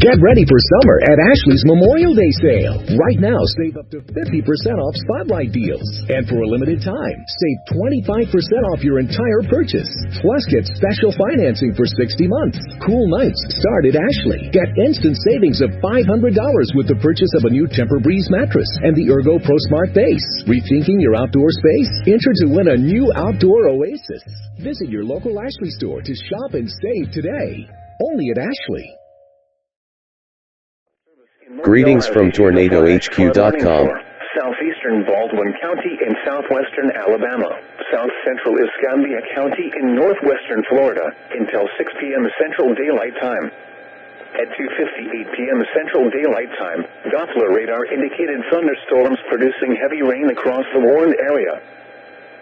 Get ready for summer at Ashley's Memorial Day sale. Right now, save up to 50% off Spotlight deals. And for a limited time, save 25% off your entire purchase. Plus, get special financing for 60 months. Cool nights start at Ashley. Get instant savings of $500 with the purchase of a new Tempur-Breeze mattress and the Ergo Pro Smart Base. Rethinking your outdoor space? Enter to win a new outdoor oasis. Visit your local Ashley store to shop and save today. Only at Ashley. Greetings from TornadoHQ.com. Southeastern Baldwin County in southwestern Alabama, south central Escambia County in northwestern Florida until 6 p.m. Central Daylight Time. At 2:58 p.m. Central Daylight Time, Doppler radar indicated thunderstorms producing heavy rain across the warned area.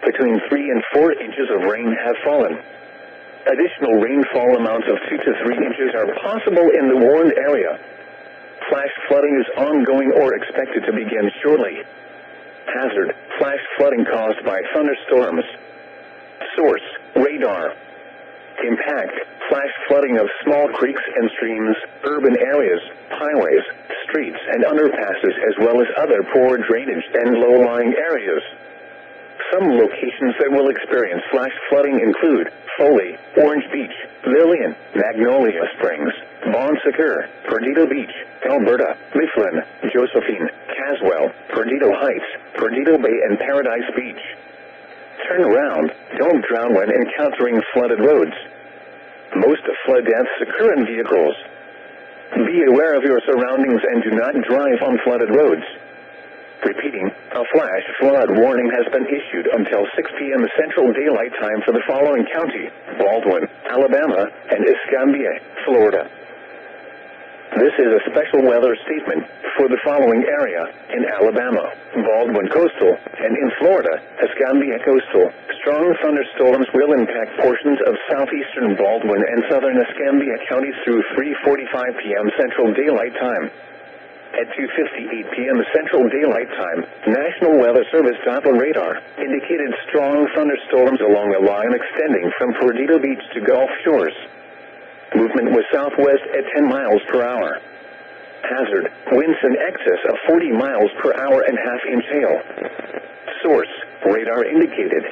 Between 3 and 4 inches of rain have fallen. Additional rainfall amounts of 2 to 3 inches are possible in the warned area. Flash flooding is ongoing or expected to begin shortly. Hazard: flash flooding caused by thunderstorms. Source: radar. Impact: flash flooding of small creeks and streams, urban areas, highways, streets, and underpasses, as well as other poor drainage and low-lying areas. Some locations that will experience flash flooding include Foley, Orange Beach, Lillian, Magnolia Springs, Bon Secour, Perdido Beach, Alberta, Mifflin, Josephine, Caswell, Perdido Heights, Perdido Bay, and Paradise Beach. Turn around. Don't drown when encountering flooded roads. Most flood deaths occur in vehicles. Be aware of your surroundings and do not drive on flooded roads. Repeating, a flash flood warning has been issued until 6 p.m. Central Daylight Time for the following county: Baldwin, Alabama, and Escambia, Florida. This is a special weather statement for the following area: in Alabama, Baldwin Coastal, and in Florida, Escambia Coastal. Strong thunderstorms will impact portions of southeastern Baldwin and southern Escambia counties through 3:45 p.m. Central Daylight Time. At 2:58 p.m. Central Daylight Time, National Weather Service Doppler radar indicated strong thunderstorms along a line extending from Perdido Beach to Gulf Shores. Movement was southwest at 10 miles per hour. Hazard: winds in excess of 40 miles per hour and half-inch hail. Source: radar indicated.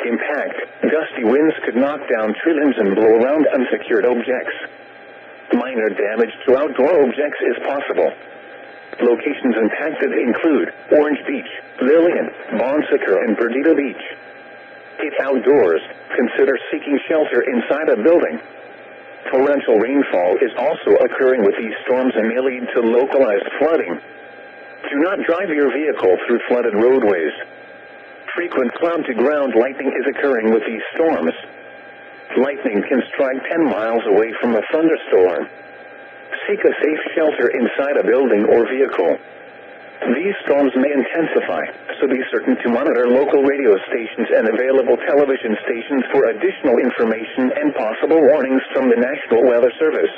Impact: gusty winds could knock down tree limbs and blow around unsecured objects. Minor damage to outdoor objects is possible. Locations impacted include Orange Beach, Lillian, Bon Secour, and Perdido Beach. If outdoors, consider seeking shelter inside a building. Torrential rainfall is also occurring with these storms and may lead to localized flooding. Do not drive your vehicle through flooded roadways. Frequent cloud-to-ground lightning is occurring with these storms. Lightning can strike 10 miles away from a thunderstorm. Seek a safe shelter inside a building or vehicle. These storms may intensify, so be certain to monitor local radio stations and available television stations for additional information and possible warnings from the National Weather Service.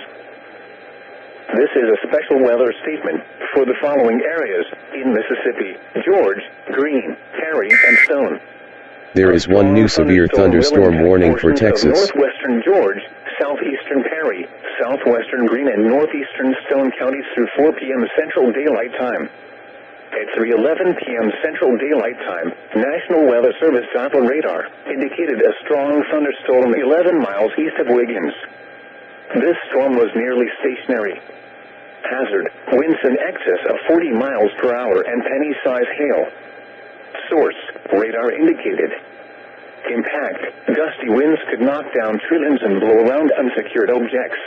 This is a special weather statement for the following areas in Mississippi: George, Greene, Perry, and Stone. There is one new severe thunderstorm warning for Texas. Northwestern George, southeastern Perry, southwestern Greene, and northeastern Stone counties through 4 p.m. Central Daylight Time. At 3:11 p.m. Central Daylight Time, National Weather Service Doppler radar indicated a strong thunderstorm 11 miles east of Wiggins. This storm was nearly stationary. Hazard: winds in excess of 40 miles per hour and penny-size hail. Source: radar indicated. Impact: gusty winds could knock down tree limbs and blow around unsecured objects.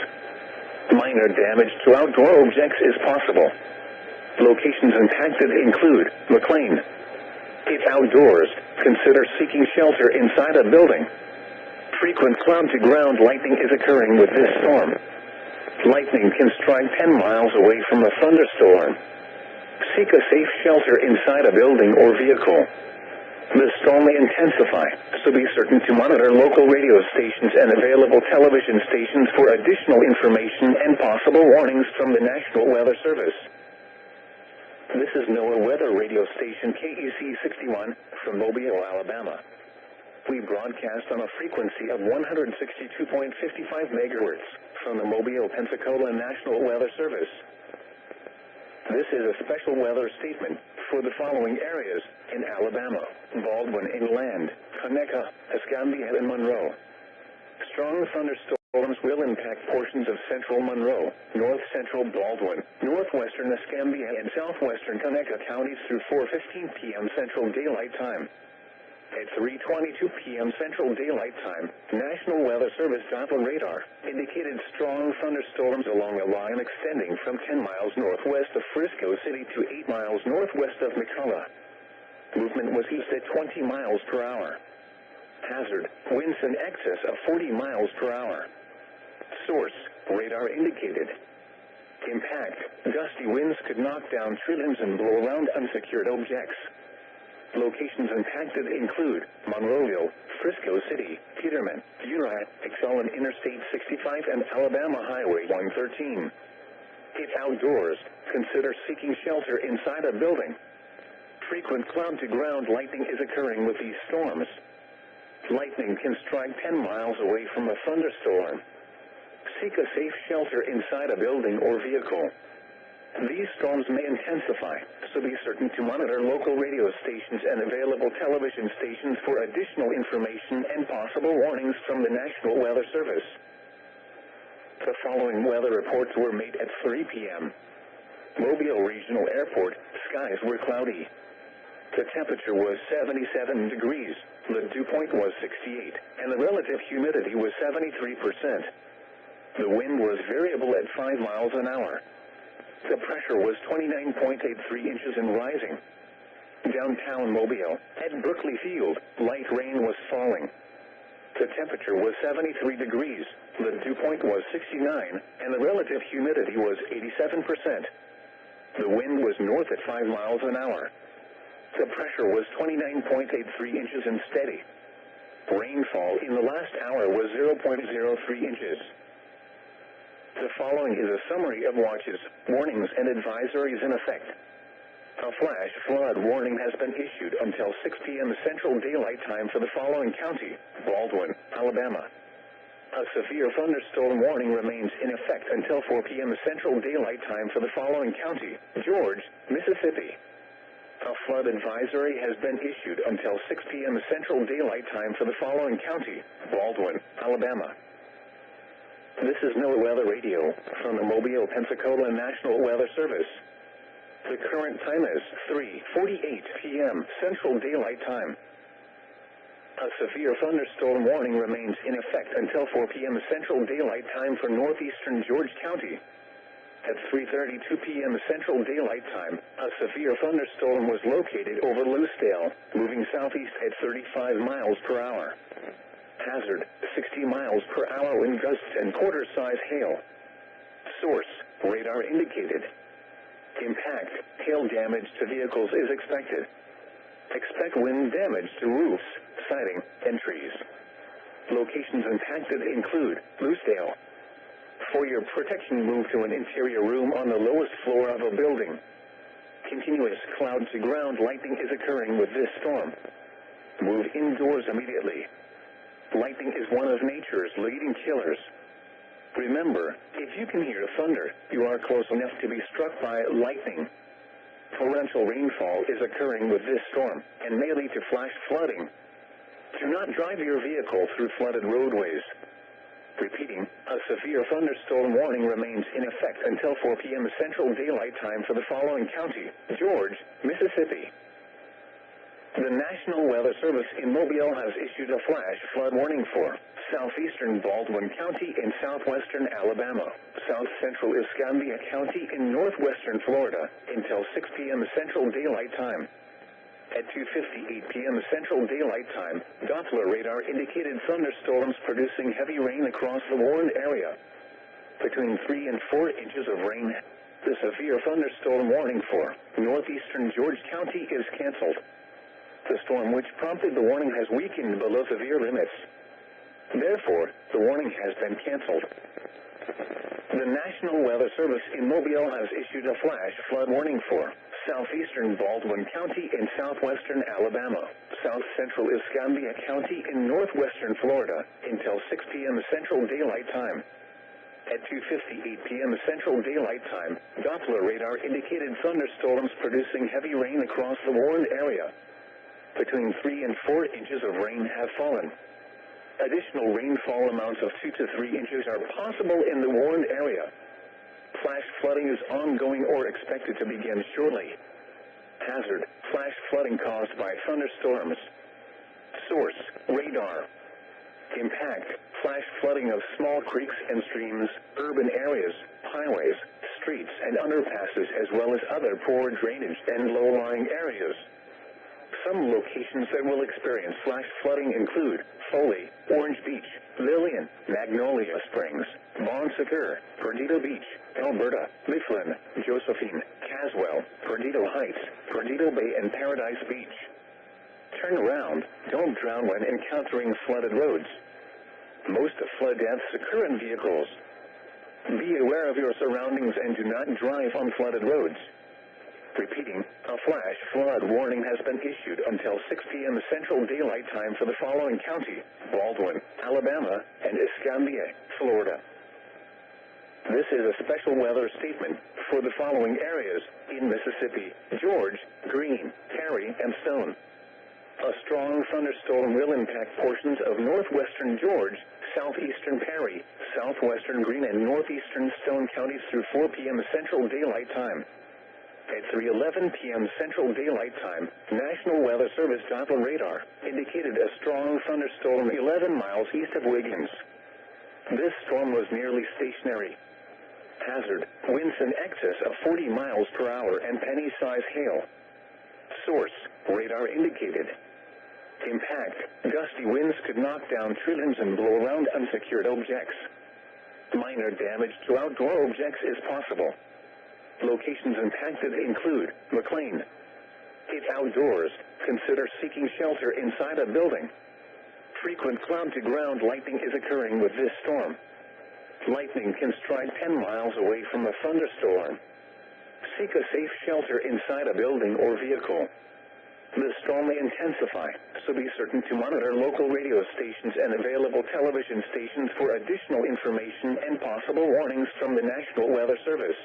Minor damage to outdoor objects is possible. Locations impacted include McLean. If outdoors, consider seeking shelter inside a building. Frequent cloud-to-ground lightning is occurring with this storm. Lightning can strike 10 miles away from a thunderstorm. Seek a safe shelter inside a building or vehicle. The storm may intensify, so be certain to monitor local radio stations and available television stations for additional information and possible warnings from the National Weather Service. This is NOAA Weather Radio Station KEC 61 from Mobile, Alabama. We broadcast on a frequency of 162.55 megahertz from the Mobile, Pensacola National Weather Service. This is a special weather statement for the following areas in Alabama: Baldwin Inland, Conecuh, Escambia, and Monroe. Strong thunderstorms will impact portions of central Monroe, north-central Baldwin, northwestern Escambia, and southwestern Conecuh counties through 4:15 p.m. Central Daylight Time. At 3:22 p.m. Central Daylight Time, National Weather Service Doppler radar indicated strong thunderstorms along a line extending from 10 miles northwest of Frisco City to 8 miles northwest of McCullough. Movement was east at 20 miles per hour. Hazard, winds in excess of 40 miles per hour. Source, radar indicated. Impact, gusty winds could knock down tree limbs and blow around unsecured objects. Locations impacted include Monroeville, Frisco City, Peterman, Uriah, Exxon Interstate 65 and Alabama Highway 113. If outdoors, consider seeking shelter inside a building. Frequent cloud-to-ground lightning is occurring with these storms. Lightning can strike 10 miles away from a thunderstorm. Seek a safe shelter inside a building or vehicle. These storms may intensify, so be certain to monitor local radio stations and available television stations for additional information and possible warnings from the National Weather Service. The following weather reports were made at 3 p.m. Mobile Regional Airport, skies were cloudy. The temperature was 77 degrees, the dew point was 68, and the relative humidity was 73%. The wind was variable at 5 miles an hour. The pressure was 29.83 inches and rising. Downtown Mobile, at Berkeley Field, light rain was falling. The temperature was 73 degrees, the dew point was 69, and the relative humidity was 87%. The wind was north at 5 miles an hour. The pressure was 29.83 inches and steady. Rainfall in the last hour was 0.03 inches. The following is a summary of watches, warnings, and advisories in effect. A flash flood warning has been issued until 6 p.m. Central Daylight Time for the following county: Baldwin, Alabama. A severe thunderstorm warning remains in effect until 4 p.m. Central Daylight Time for the following county: George, Mississippi. A flood advisory has been issued until 6 p.m. Central Daylight Time for the following county: Baldwin, Alabama. This is NOAA Weather Radio from the Mobile, Pensacola National Weather Service. The current time is 3:48 p.m. Central Daylight Time. A severe thunderstorm warning remains in effect until 4 p.m. Central Daylight Time for northeastern George County. At 3:32 p.m. Central Daylight Time, a severe thunderstorm was located over Lucedale, moving southeast at 35 miles per hour. Hazard, 60 miles per hour wind gusts and quarter-size hail. Source, radar indicated. Impact, hail damage to vehicles is expected. Expect wind damage to roofs, siding, and trees. Locations impacted include Lucedale. For your protection, move to an interior room on the lowest floor of a building. Continuous cloud-to-ground lightning is occurring with this storm. Move indoors immediately. Lightning is one of nature's leading killers. Remember, if you can hear thunder, you are close enough to be struck by lightning. Torrential rainfall is occurring with this storm and may lead to flash flooding. Do not drive your vehicle through flooded roadways. Repeating, a severe thunderstorm warning remains in effect until 4 p.m. Central Daylight Time for the following county: George, Mississippi. The National Weather Service in Mobile has issued a flash flood warning for southeastern Baldwin County in southwestern Alabama, south central Escambia County in northwestern Florida until 6 p.m. Central Daylight Time. At 2:58 p.m. Central Daylight Time, Doppler radar indicated thunderstorms producing heavy rain across the warned area. Between 3 and 4 inches of rain. The severe thunderstorm warning for northeastern George County is canceled. The storm which prompted the warning has weakened below severe limits. Therefore, the warning has been canceled. The National Weather Service in Mobile has issued a flash flood warning for southeastern Baldwin County in southwestern Alabama, South Central Escambia County in northwestern Florida until 6 p.m. Central Daylight Time. At 2:58 p.m. Central Daylight Time, Doppler radar indicated thunderstorms producing heavy rain across the warned area. Between 3 and 4 inches of rain have fallen. Additional rainfall amounts of 2 to 3 inches are possible in the warned area. Flash flooding is ongoing or expected to begin shortly. Hazard: flash flooding caused by thunderstorms. Source: radar. Impact: flash flooding of small creeks and streams, urban areas, highways, streets and underpasses, as well as other poor drainage and low-lying areas. Some locations that will experience flash flooding include Foley, Orange Beach, Lillian, Magnolia Springs, Bon Secour, Perdido Beach, Alberta, Mifflin, Josephine, Caswell, Perdido Heights, Perdido Bay and Paradise Beach. Turn around, don't drown when encountering flooded roads. Most of flood deaths occur in vehicles. Be aware of your surroundings and do not drive on flooded roads. Repeating, a flash flood warning has been issued until 6 p.m. Central Daylight Time for the following county: Baldwin, Alabama, and Escambia, Florida. This is a special weather statement for the following areas in Mississippi: George, Greene, Perry, and Stone. A strong thunderstorm will impact portions of northwestern George, southeastern Perry, southwestern Greene, and northeastern Stone counties through 4 p.m. Central Daylight Time. At 3:11 p.m. Central Daylight Time, National Weather Service Doppler radar indicated a strong thunderstorm 11 miles east of Wiggins. This storm was nearly stationary. Hazard: winds in excess of 40 miles per hour and penny-size hail. Source: radar indicated. Impact: gusty winds could knock down trillions and blow around unsecured objects. Minor damage to outdoor objects is possible. Locations impacted include McLean. If outdoors, consider seeking shelter inside a building. Frequent cloud-to-ground lightning is occurring with this storm. Lightning can strike 10 miles away from a thunderstorm. Seek a safe shelter inside a building or vehicle. The storm may intensify, so be certain to monitor local radio stations and available television stations for additional information and possible warnings from the National Weather Service.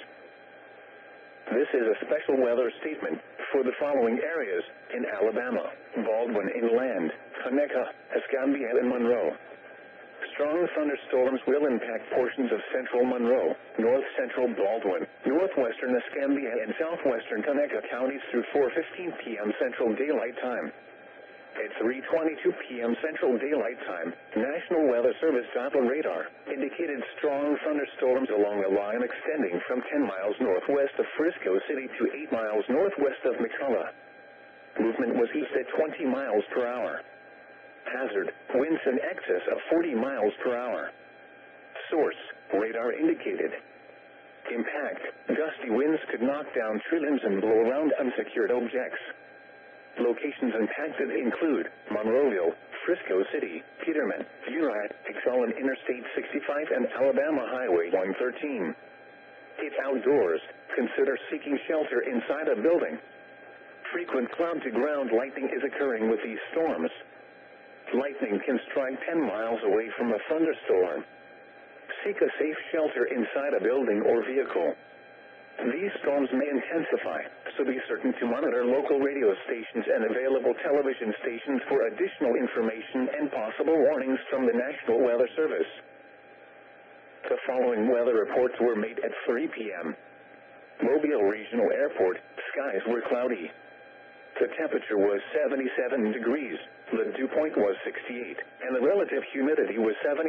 This is a special weather statement for the following areas in Alabama: Baldwin Inland, Conecuh, Escambia, and Monroe. Strong thunderstorms will impact portions of central Monroe, north-central Baldwin, northwestern Escambia, and southwestern Conecuh counties through 4:15 p.m. Central Daylight Time. At 3:22 p.m. Central Daylight Time, National Weather Service Doppler radar indicated strong thunderstorms along a line extending from 10 miles northwest of Frisco City to 8 miles northwest of McCullough. Movement was east at 20 miles per hour. Hazard: winds in excess of 40 miles per hour. Source: radar indicated. Impact: gusty winds could knock down trillions and blow around unsecured objects. Locations impacted include Monroeville, Frisco City, Peterman, Uriah, McAllen Interstate 65, and Alabama Highway 113. If outdoors, consider seeking shelter inside a building. Frequent cloud-to-ground lightning is occurring with these storms. Lightning can strike 10 miles away from a thunderstorm. Seek a safe shelter inside a building or vehicle. These storms may intensify, so be certain to monitor local radio stations and available television stations for additional information and possible warnings from the National Weather Service. The following weather reports were made at 3 p.m. Mobile Regional Airport, skies were cloudy. The temperature was 77 degrees, the dew point was 68, and the relative humidity was 73%.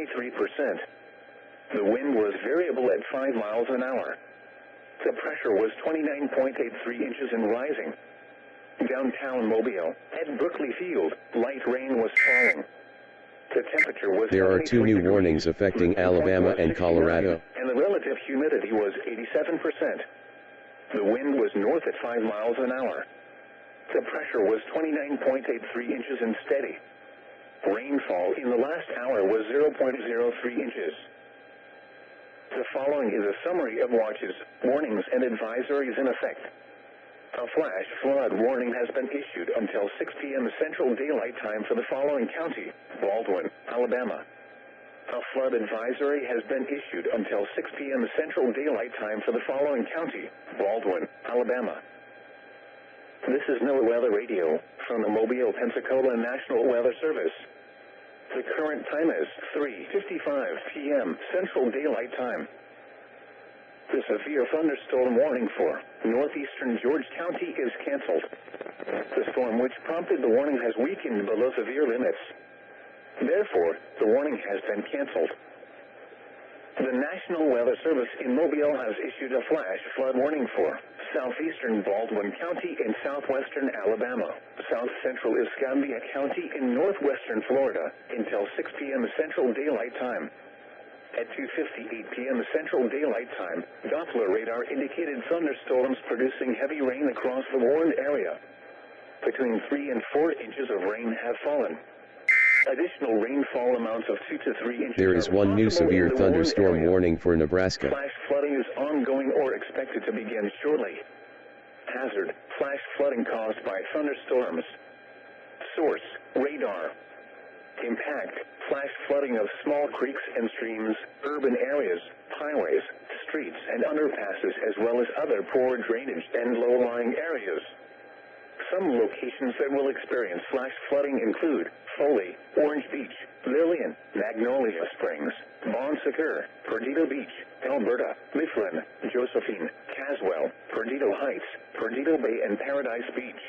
The wind was variable at 5 miles an hour. The pressure was 29.83 inches and rising. Downtown Mobile, at Brookley Field, light rain was falling. The temperature was There are 2 new warnings affecting Alabama and Colorado. And the relative humidity was 87%. The wind was north at 5 miles an hour. The pressure was 29.83 inches and steady. Rainfall in the last hour was 0.03 inches. The following is a summary of watches, warnings, and advisories in effect. A flash flood warning has been issued until 6 p.m. Central Daylight Time for the following county: Baldwin, Alabama. A flood advisory has been issued until 6 p.m. Central Daylight Time for the following county: Baldwin, Alabama. This is NOAA Weather Radio from the Mobile, Pensacola National Weather Service. The current time is 3:55 p.m. Central Daylight Time. The severe thunderstorm warning for northeastern George County is canceled. The storm which prompted the warning has weakened below severe limits. Therefore, the warning has been canceled. The National Weather Service in Mobile has issued a flash flood warning for southeastern Baldwin County in southwestern Alabama, south central Escambia County in northwestern Florida until 6 p.m. Central Daylight Time. At 2:58 p.m. Central Daylight Time, Doppler radar indicated thunderstorms producing heavy rain across the warned area. Between 3 and 4 inches of rain have fallen. Additional rainfall amounts of 2 to 3 inches. There is one new severe thunderstorm warning for Nebraska. Flash flooding is ongoing or expected to begin shortly. Hazard: flash flooding caused by thunderstorms. Source: radar. Impact: flash flooding of small creeks and streams, urban areas, highways, streets and underpasses, as well as other poor drainage and low-lying areas. Some locations that will experience flash flooding include Foley, Orange Beach, Lillian, Magnolia Springs, Bon Secour, Perdido Beach, Alberta, Mifflin, Josephine, Caswell, Perdido Heights, Perdido Bay and Paradise Beach.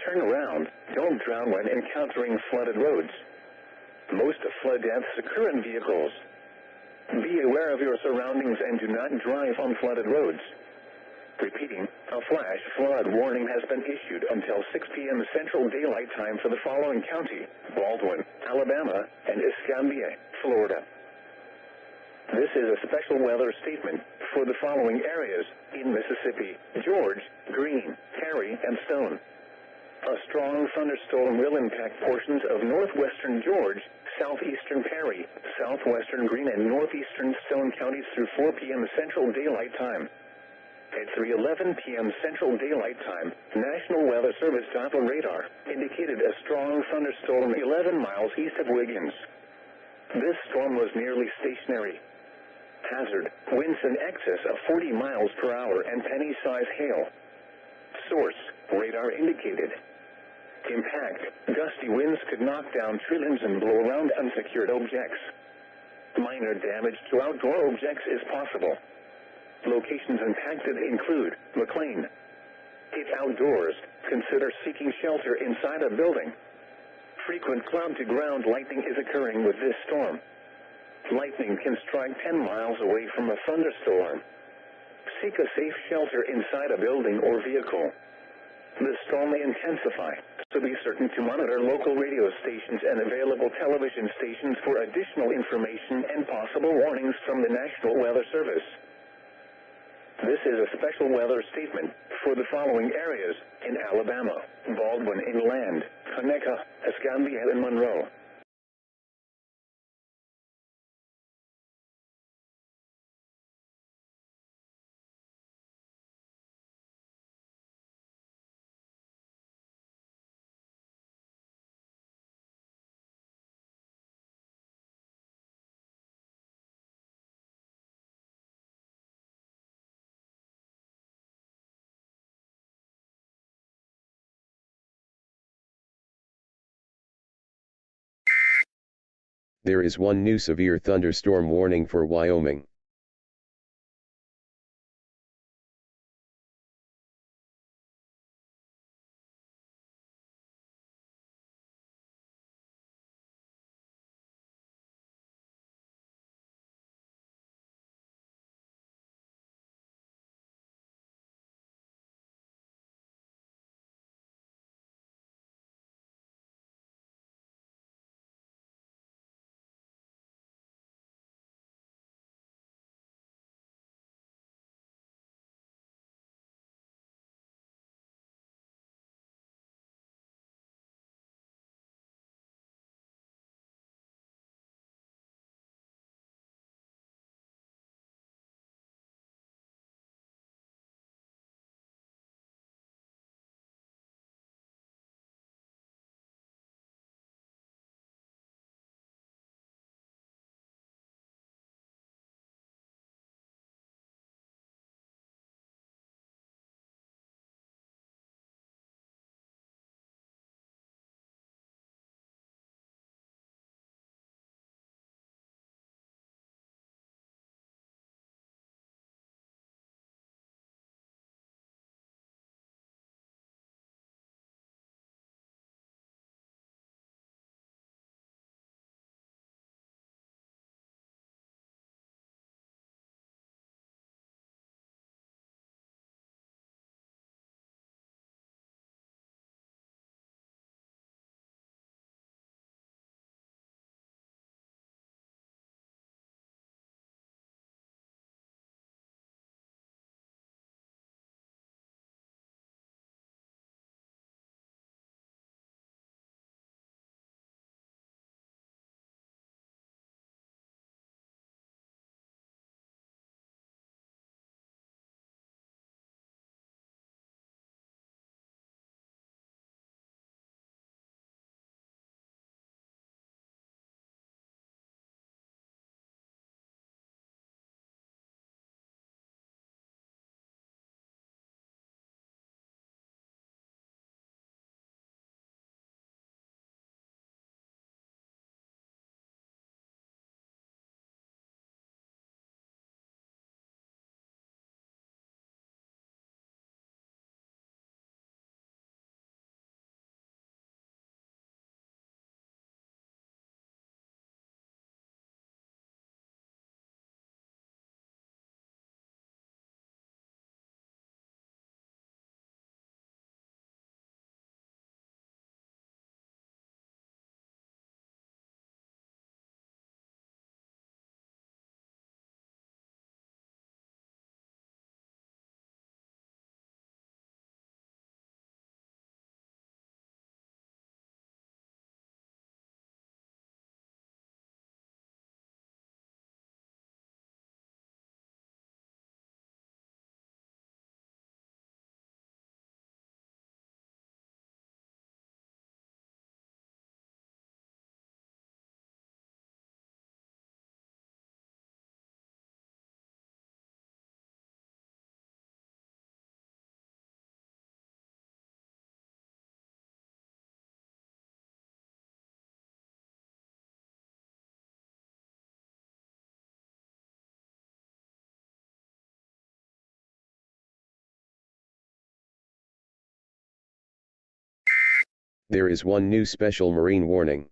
Turn around. Don't drown when encountering flooded roads. Most flood deaths occur in vehicles. Be aware of your surroundings and do not drive on flooded roads. Repeating, a flash flood warning has been issued until 6 p.m. Central Daylight Time for the following county: Baldwin, Alabama, and Escambia, Florida. This is a special weather statement for the following areas in Mississippi: George, Greene, Perry, and Stone. A strong thunderstorm will impact portions of northwestern George, southeastern Perry, southwestern Greene, and northeastern Stone counties through 4 p.m. Central Daylight Time. At 3:11 p.m. Central Daylight Time, National Weather Service Doppler radar indicated a strong thunderstorm 11 miles east of Wiggins. This storm was nearly stationary. Hazard: winds in excess of 40 miles per hour and penny-size hail. Source: radar indicated. Impact: gusty winds could knock down trillions and blow around unsecured objects. Minor damage to outdoor objects is possible. Locations impacted include McLean. If outdoors, consider seeking shelter inside a building. Frequent cloud-to-ground lightning is occurring with this storm. Lightning can strike 10 miles away from a thunderstorm. Seek a safe shelter inside a building or vehicle. The storm may intensify, so be certain to monitor local radio stations and available television stations for additional information and possible warnings from the National Weather Service. This is a special weather statement for the following areas in Alabama: Baldwin Inland, Conecuh, Escambia, and Monroe. There is one new severe thunderstorm warning for Wyoming. There is one new special marine warning.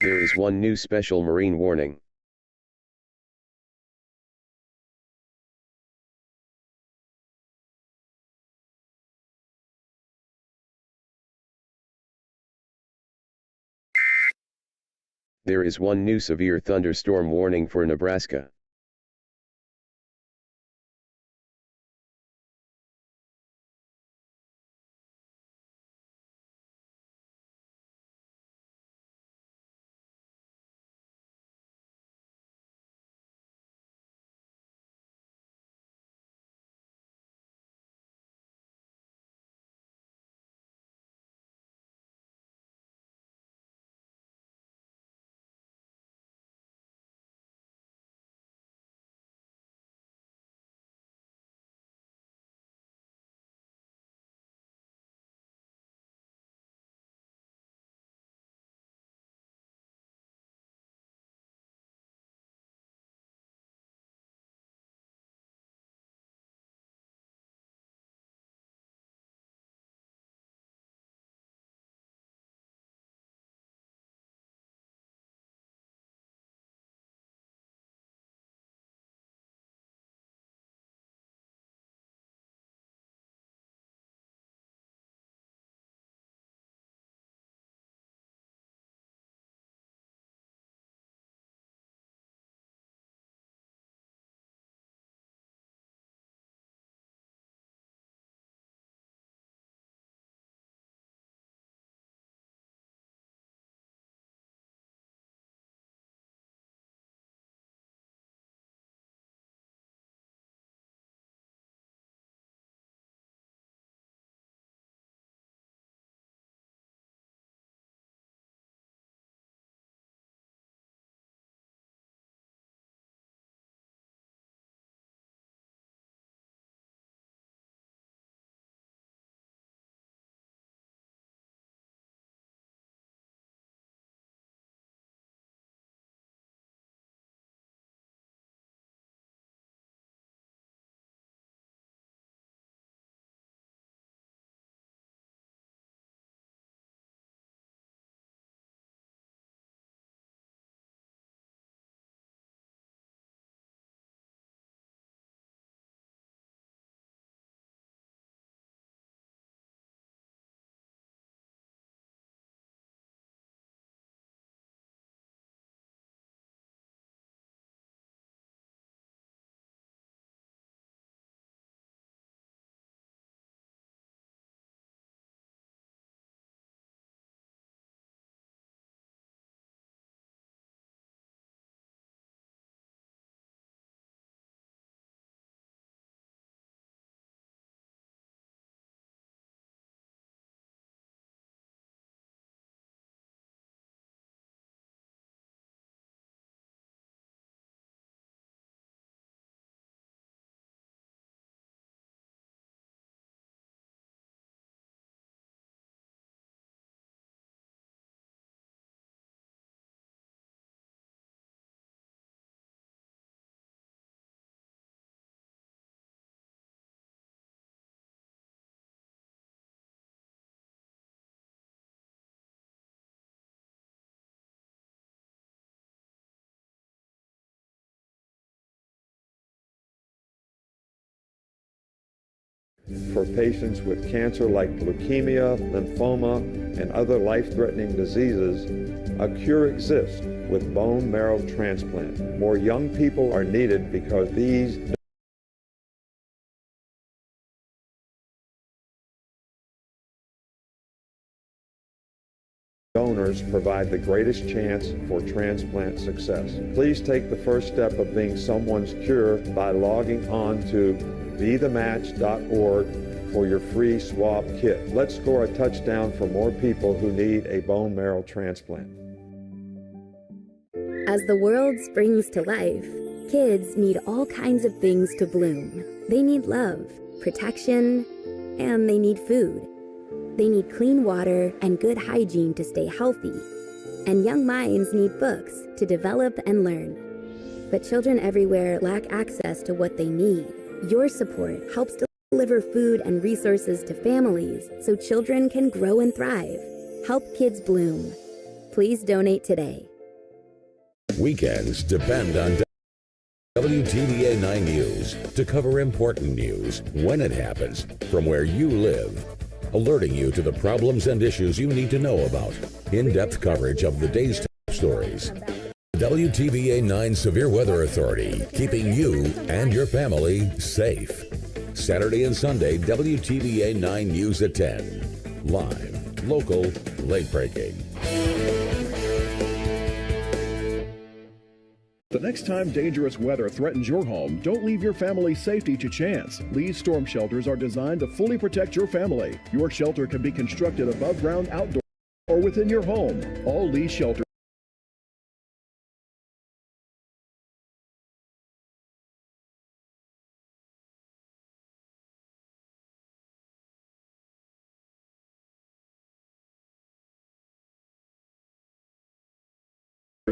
There is one new special marine warning. There is one new severe thunderstorm warning for Nebraska. For patients with cancer like leukemia, lymphoma, and other life-threatening diseases, a cure exists with bone marrow transplant. More young people are needed because these donors provide the greatest chance for transplant success. Please take the first step of being someone's cure by logging on to bethematch.org for your free swab kit. Let's score a touchdown for more people who need a bone marrow transplant. As the world springs to life, kids need all kinds of things to bloom. They need love, protection, and they need food. They need clean water and good hygiene to stay healthy. And young minds need books to develop and learn. But children everywhere lack access to what they need. Your support helps deliver food and resources to families so children can grow and thrive. Help kids bloom. Please donate today. Weekends depend on WTVA 9 News to cover important news when it happens from where you live, alerting you to the problems and issues you need to know about. In-depth coverage of the day's top stories. WTVA 9 Severe Weather Authority, keeping you and your family safe. Saturday and Sunday, WTVA 9 News at 10. Live, local, late breaking. The next time dangerous weather threatens your home, don't leave your family's safety to chance. Lee's storm shelters are designed to fully protect your family. Your shelter can be constructed above ground, outdoors, or within your home. All Lee shelters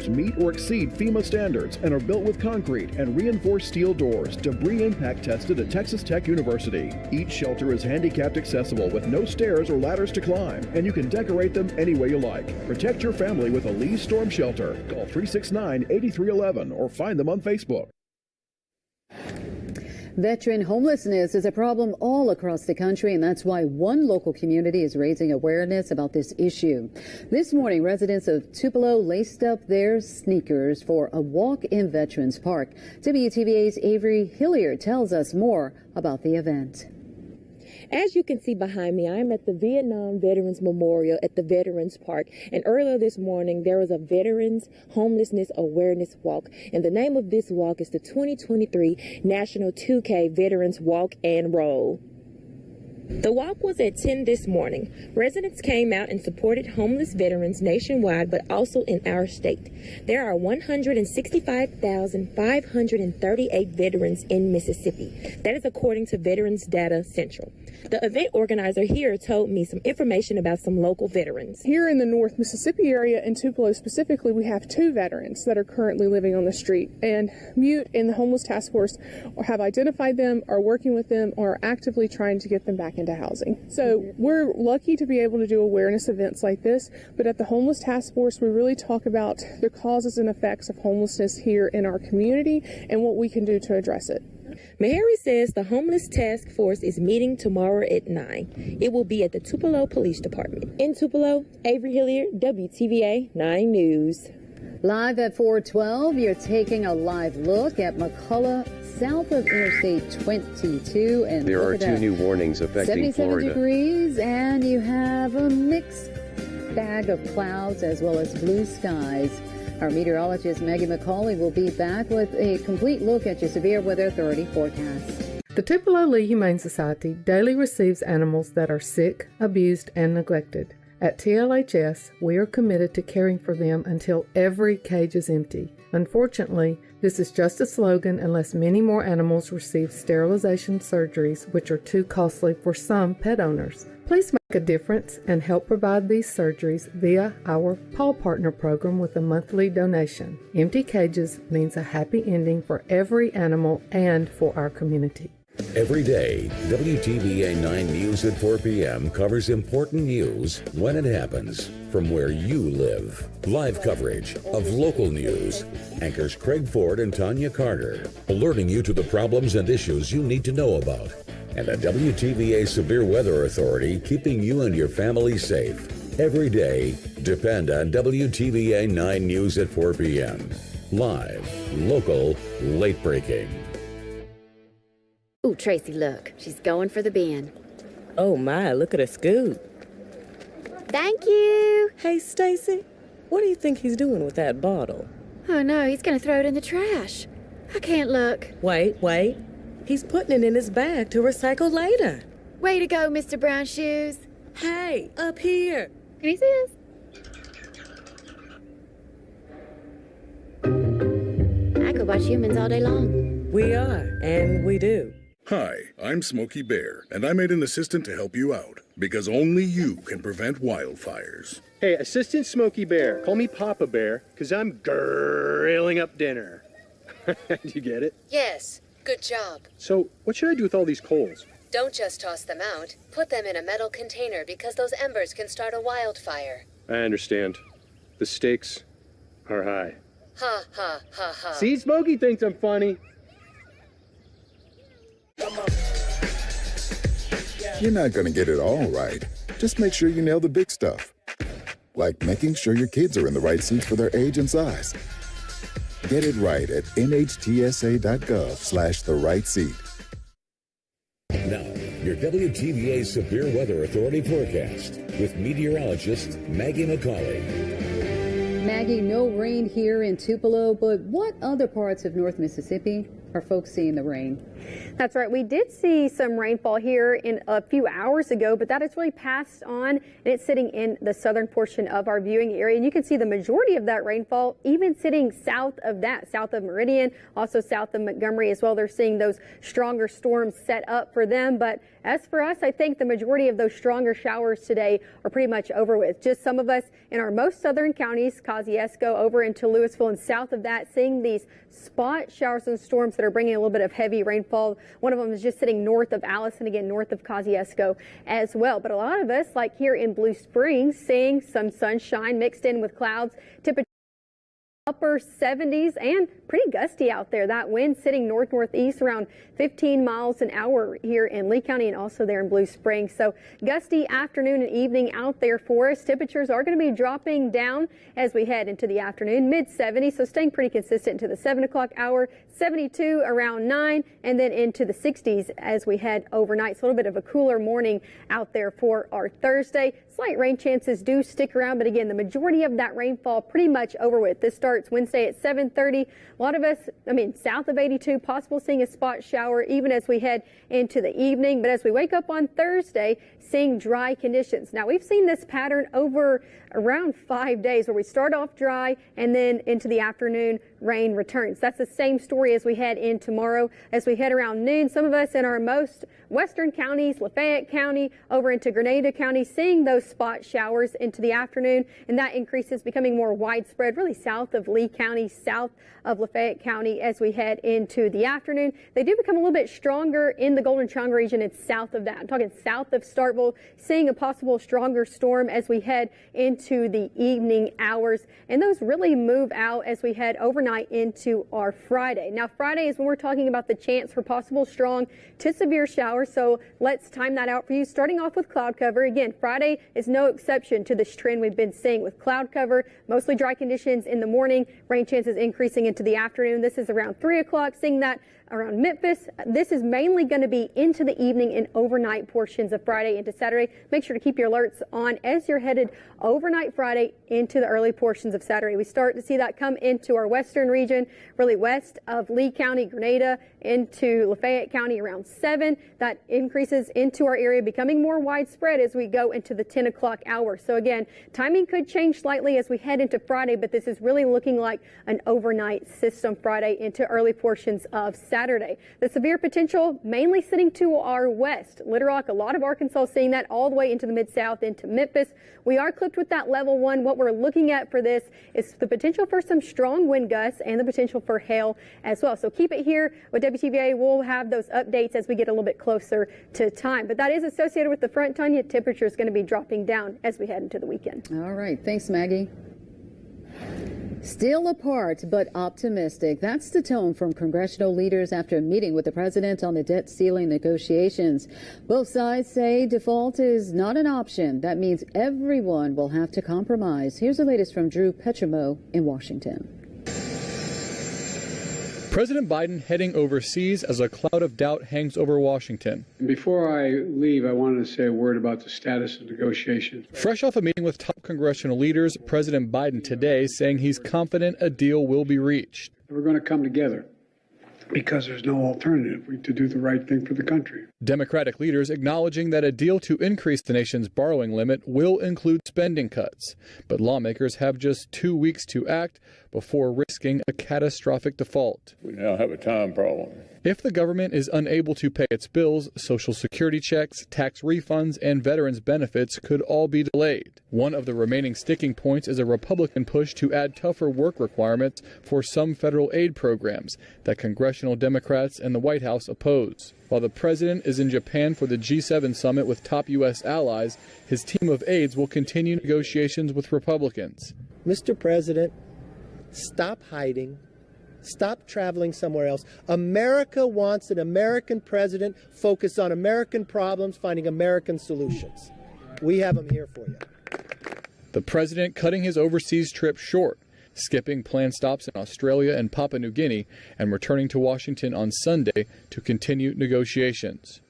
meet or exceed FEMA standards and are built with concrete and reinforced steel doors, debris impact tested at Texas Tech University. Each shelter is handicapped accessible with no stairs or ladders to climb, and you can decorate them any way you like. Protect your family with a Lee Storm Shelter. Call 369-8311 or find them on Facebook. Veteran homelessness is a problem all across the country, and that's why one local community is raising awareness about this issue. This morning, residents of Tupelo laced up their sneakers for a walk in Veterans Park. WTVA's Avery Hilliard tells us more about the event. As you can see behind me, I'm at the Vietnam Veterans Memorial at the Veterans Park. And earlier this morning, there was a Veterans Homelessness Awareness Walk. And the name of this walk is the 2023 National 2K Veterans Walk and Roll. The walk was at 10 this morning. Residents came out and supported homeless veterans nationwide, but also in our state. There are 165,538 veterans in Mississippi. That is according to Veterans Data Central. The event organizer here told me some information about some local veterans. Here in the North Mississippi area, in Tupelo specifically, we have 2 veterans that are currently living on the street. And MUTE and the Homeless Task Force have identified them, are working with them, or are actively trying to get them back into housing. So we're lucky to be able to do awareness events like this, but at the Homeless Task Force, we really talk about the causes and effects of homelessness here in our community and what we can do to address it. Meharry says the Homeless Task Force is meeting tomorrow at 9. It will be at the Tupelo Police Department. In Tupelo, Avery Hilliard, WTVA 9 News. Live at 412, you're taking a live look at McCullough, south of Interstate 22. And there are 2 new warnings affecting 77 Florida. degrees, and you have a mixed bag of clouds as well as blue skies. Our meteorologist Maggie McCauley will be back with a complete look at your Severe Weather Authority forecast. The Tupelo Lee Humane Society daily receives animals that are sick, abused, and neglected. At TLHS, we are committed to caring for them until every cage is empty. Unfortunately, this is just a slogan unless many more animals receive sterilization surgeries, which are too costly for some pet owners. Please make a difference and help provide these surgeries via our Paw Partner program with a monthly donation. Empty cages means a happy ending for every animal and for our community. Every day, WTVA 9 News at 4 p.m. covers important news when it happens from where you live. Live coverage of local news. Anchors Craig Ford and Tanya Carter, alerting you to the problems and issues you need to know about. And the WTVA Severe Weather Authority, keeping you and your family safe. Every day, depend on WTVA 9 News at 4 p.m. Live, local, late breaking. Ooh, Tracy, look. She's going for the bin. Oh, my, look at her scoot. Thank you. Hey, Stacy, what do you think he's doing with that bottle? Oh, no, he's going to throw it in the trash. I can't look. Wait. He's putting it in his bag to recycle later. Way to go, Mr. Brown Shoes. Hey, up here. Can you see us? I could watch humans all day long. We are, and we do. Hi, I'm Smokey Bear, and I made an assistant to help you out, because only you can prevent wildfires. Hey, Assistant Smokey Bear, call me Papa Bear, because I'm grilling up dinner. Do you get it? Yes, good job. So, what should I do with all these coals? Don't just toss them out. Put them in a metal container because those embers can start a wildfire. I understand. The stakes are high. Ha, ha, ha, ha. See, Smokey thinks I'm funny. You're not going to get it all right. Just make sure you nail the big stuff. Like making sure your kids are in the right seats for their age and size. Get it right at nhtsa.gov/the-right-seat. Now, your WTVA Severe Weather Authority forecast with meteorologist Maggie McCauley. Maggie, no rain here in Tupelo, but what other parts of North Mississippi are folks seeing the rain? That's right. We did see some rainfall here in a few hours ago, but that has really passed on, and it's sitting in the southern portion of our viewing area. And you can see the majority of that rainfall even sitting south of that, south of Meridian, also south of Montgomery as well. They're seeing those stronger storms set up for them. But as for us, I think the majority of those stronger showers today are pretty much over with. Just some of us in our most southern counties, Kosciuszko over into Louisville and south of that, seeing these spot showers and storms that are bringing a little bit of heavy rainfall. One of them is just sitting north of Allison, again, north of Kosciuszko as well. But a lot of us, like here in Blue Springs, seeing some sunshine mixed in with clouds. Temperature upper 70s and pretty gusty out there. That wind sitting north-northeast around 15 miles an hour here in Lee County and also there in Blue Springs. So gusty afternoon and evening out there for us. Temperatures are going to be dropping down as we head into the afternoon, mid-70s, so staying pretty consistent to the 7 o'clock hour, 72 around 9, and then into the 60s as we head overnight. So a little bit of a cooler morning out there for our Thursday. Slight rain chances do stick around, but again, the majority of that rainfall pretty much over with. This starts Wednesday at 7:30. A lot of us, south of 82, possible seeing a spot shower even as we head into the evening. But as we wake up on Thursday, seeing dry conditions. Now, we've seen this pattern over around 5 days where we start off dry and then into the afternoon, rain returns. That's the same story as we head in tomorrow. As we head around noon, some of us in our most western counties, Lafayette County, over into Grenada County, seeing those spot showers into the afternoon, and that increases, becoming more widespread, really south of Lee County, south of Lafayette County as we head into the afternoon. They do become a little bit stronger in the Golden Triangle region. It's south of that. I'm talking south of Starkville, seeing a possible stronger storm as we head into the evening hours. And those really move out as we head overnight into our Friday. Now, Friday is when we're talking about the chance for possible strong to severe showers. So let's time that out for you. Starting off with cloud cover. Again, Friday is no exception to this trend we've been seeing with cloud cover, mostly dry conditions in the morning, rain chances increasing into the afternoon. This is around 3 o'clock, seeing that around Memphis. This is mainly going to be into the evening and overnight portions of Friday into Saturday. Make sure to keep your alerts on as you're headed overnight Friday into the early portions of Saturday. We start to see that come into our western region, really west of Lee County, Grenada, into Lafayette County around 7. That increases into our area, becoming more widespread as we go into the 10 o'clock hour. So again, timing could change slightly as we head into Friday, but this is really looking like an overnight system Friday into early portions of Saturday. The severe potential mainly sitting to our west. Little Rock, a lot of Arkansas seeing that all the way into the Mid-South, into Memphis. We are clipped with that level 1. What we're looking at for this is the potential for some strong wind gusts and the potential for hail as well. So keep it here with WTVA. We'll have those updates as we get a little bit closer to time. But that is associated with the front, Tanya. Temperature is going to be dropping down as we head into the weekend. All right. Thanks, Maggie. Still apart, but optimistic. That's the tone from congressional leaders after meeting with the president on the debt ceiling negotiations. Both sides say default is not an option. That means everyone will have to compromise. Here's the latest from Drew Petrimo in Washington. President Biden heading overseas as a cloud of doubt hangs over Washington. Before I leave, I wanted to say a word about the status of negotiations. Fresh off a meeting with top congressional leaders, President Biden today saying he's confident a deal will be reached. We're going to come together because there's no alternative to do the right thing for the country. Democratic leaders acknowledging that a deal to increase the nation's borrowing limit will include spending cuts. But lawmakers have just 2 weeks to act before risking a catastrophic default. We now have a time problem. If the government is unable to pay its bills, Social Security checks, tax refunds, and veterans benefits could all be delayed. One of the remaining sticking points is a Republican push to add tougher work requirements for some federal aid programs that congressional Democrats and the White House oppose. While the president is in Japan for the G7 summit with top U.S. allies, his team of aides will continue negotiations with Republicans. Mr. President, stop hiding. Stop traveling somewhere else. America wants an American president focused on American problems, finding American solutions. We have them here for you. The president cutting his overseas trip short, skipping planned stops in Australia and Papua New Guinea, and returning to Washington on Sunday to continue negotiations.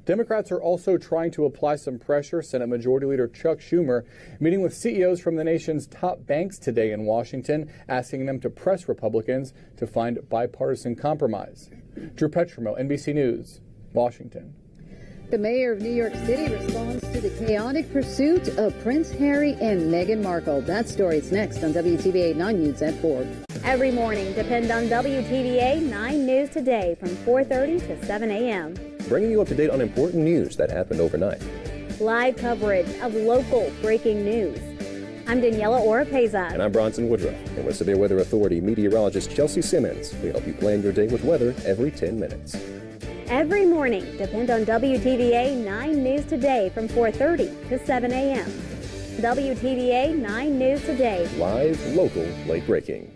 Democrats are also trying to apply some pressure. Senate Majority Leader Chuck Schumer meeting with CEOs from the nation's top banks today in Washington, asking them to press Republicans to find bipartisan compromise. Drew Petrimo, NBC News, Washington. The mayor of New York City responds to the chaotic pursuit of Prince Harry and Meghan Markle. That story is next on WTVA 9 News at 4. Every morning, depend on WTVA 9 News Today from 4:30 to 7 a.m. Bringing you up to date on important news that happened overnight. Live coverage of local breaking news. I'm Daniela Oropeza. And I'm Bronson Woodruff. And with Severe Weather Authority meteorologist Chelsea Simmons, we help you plan your day with weather every 10 minutes. Every morning, depend on WTVA 9 News Today from 4:30 to 7 a.m. WTVA 9 News Today. Live, local, late breaking.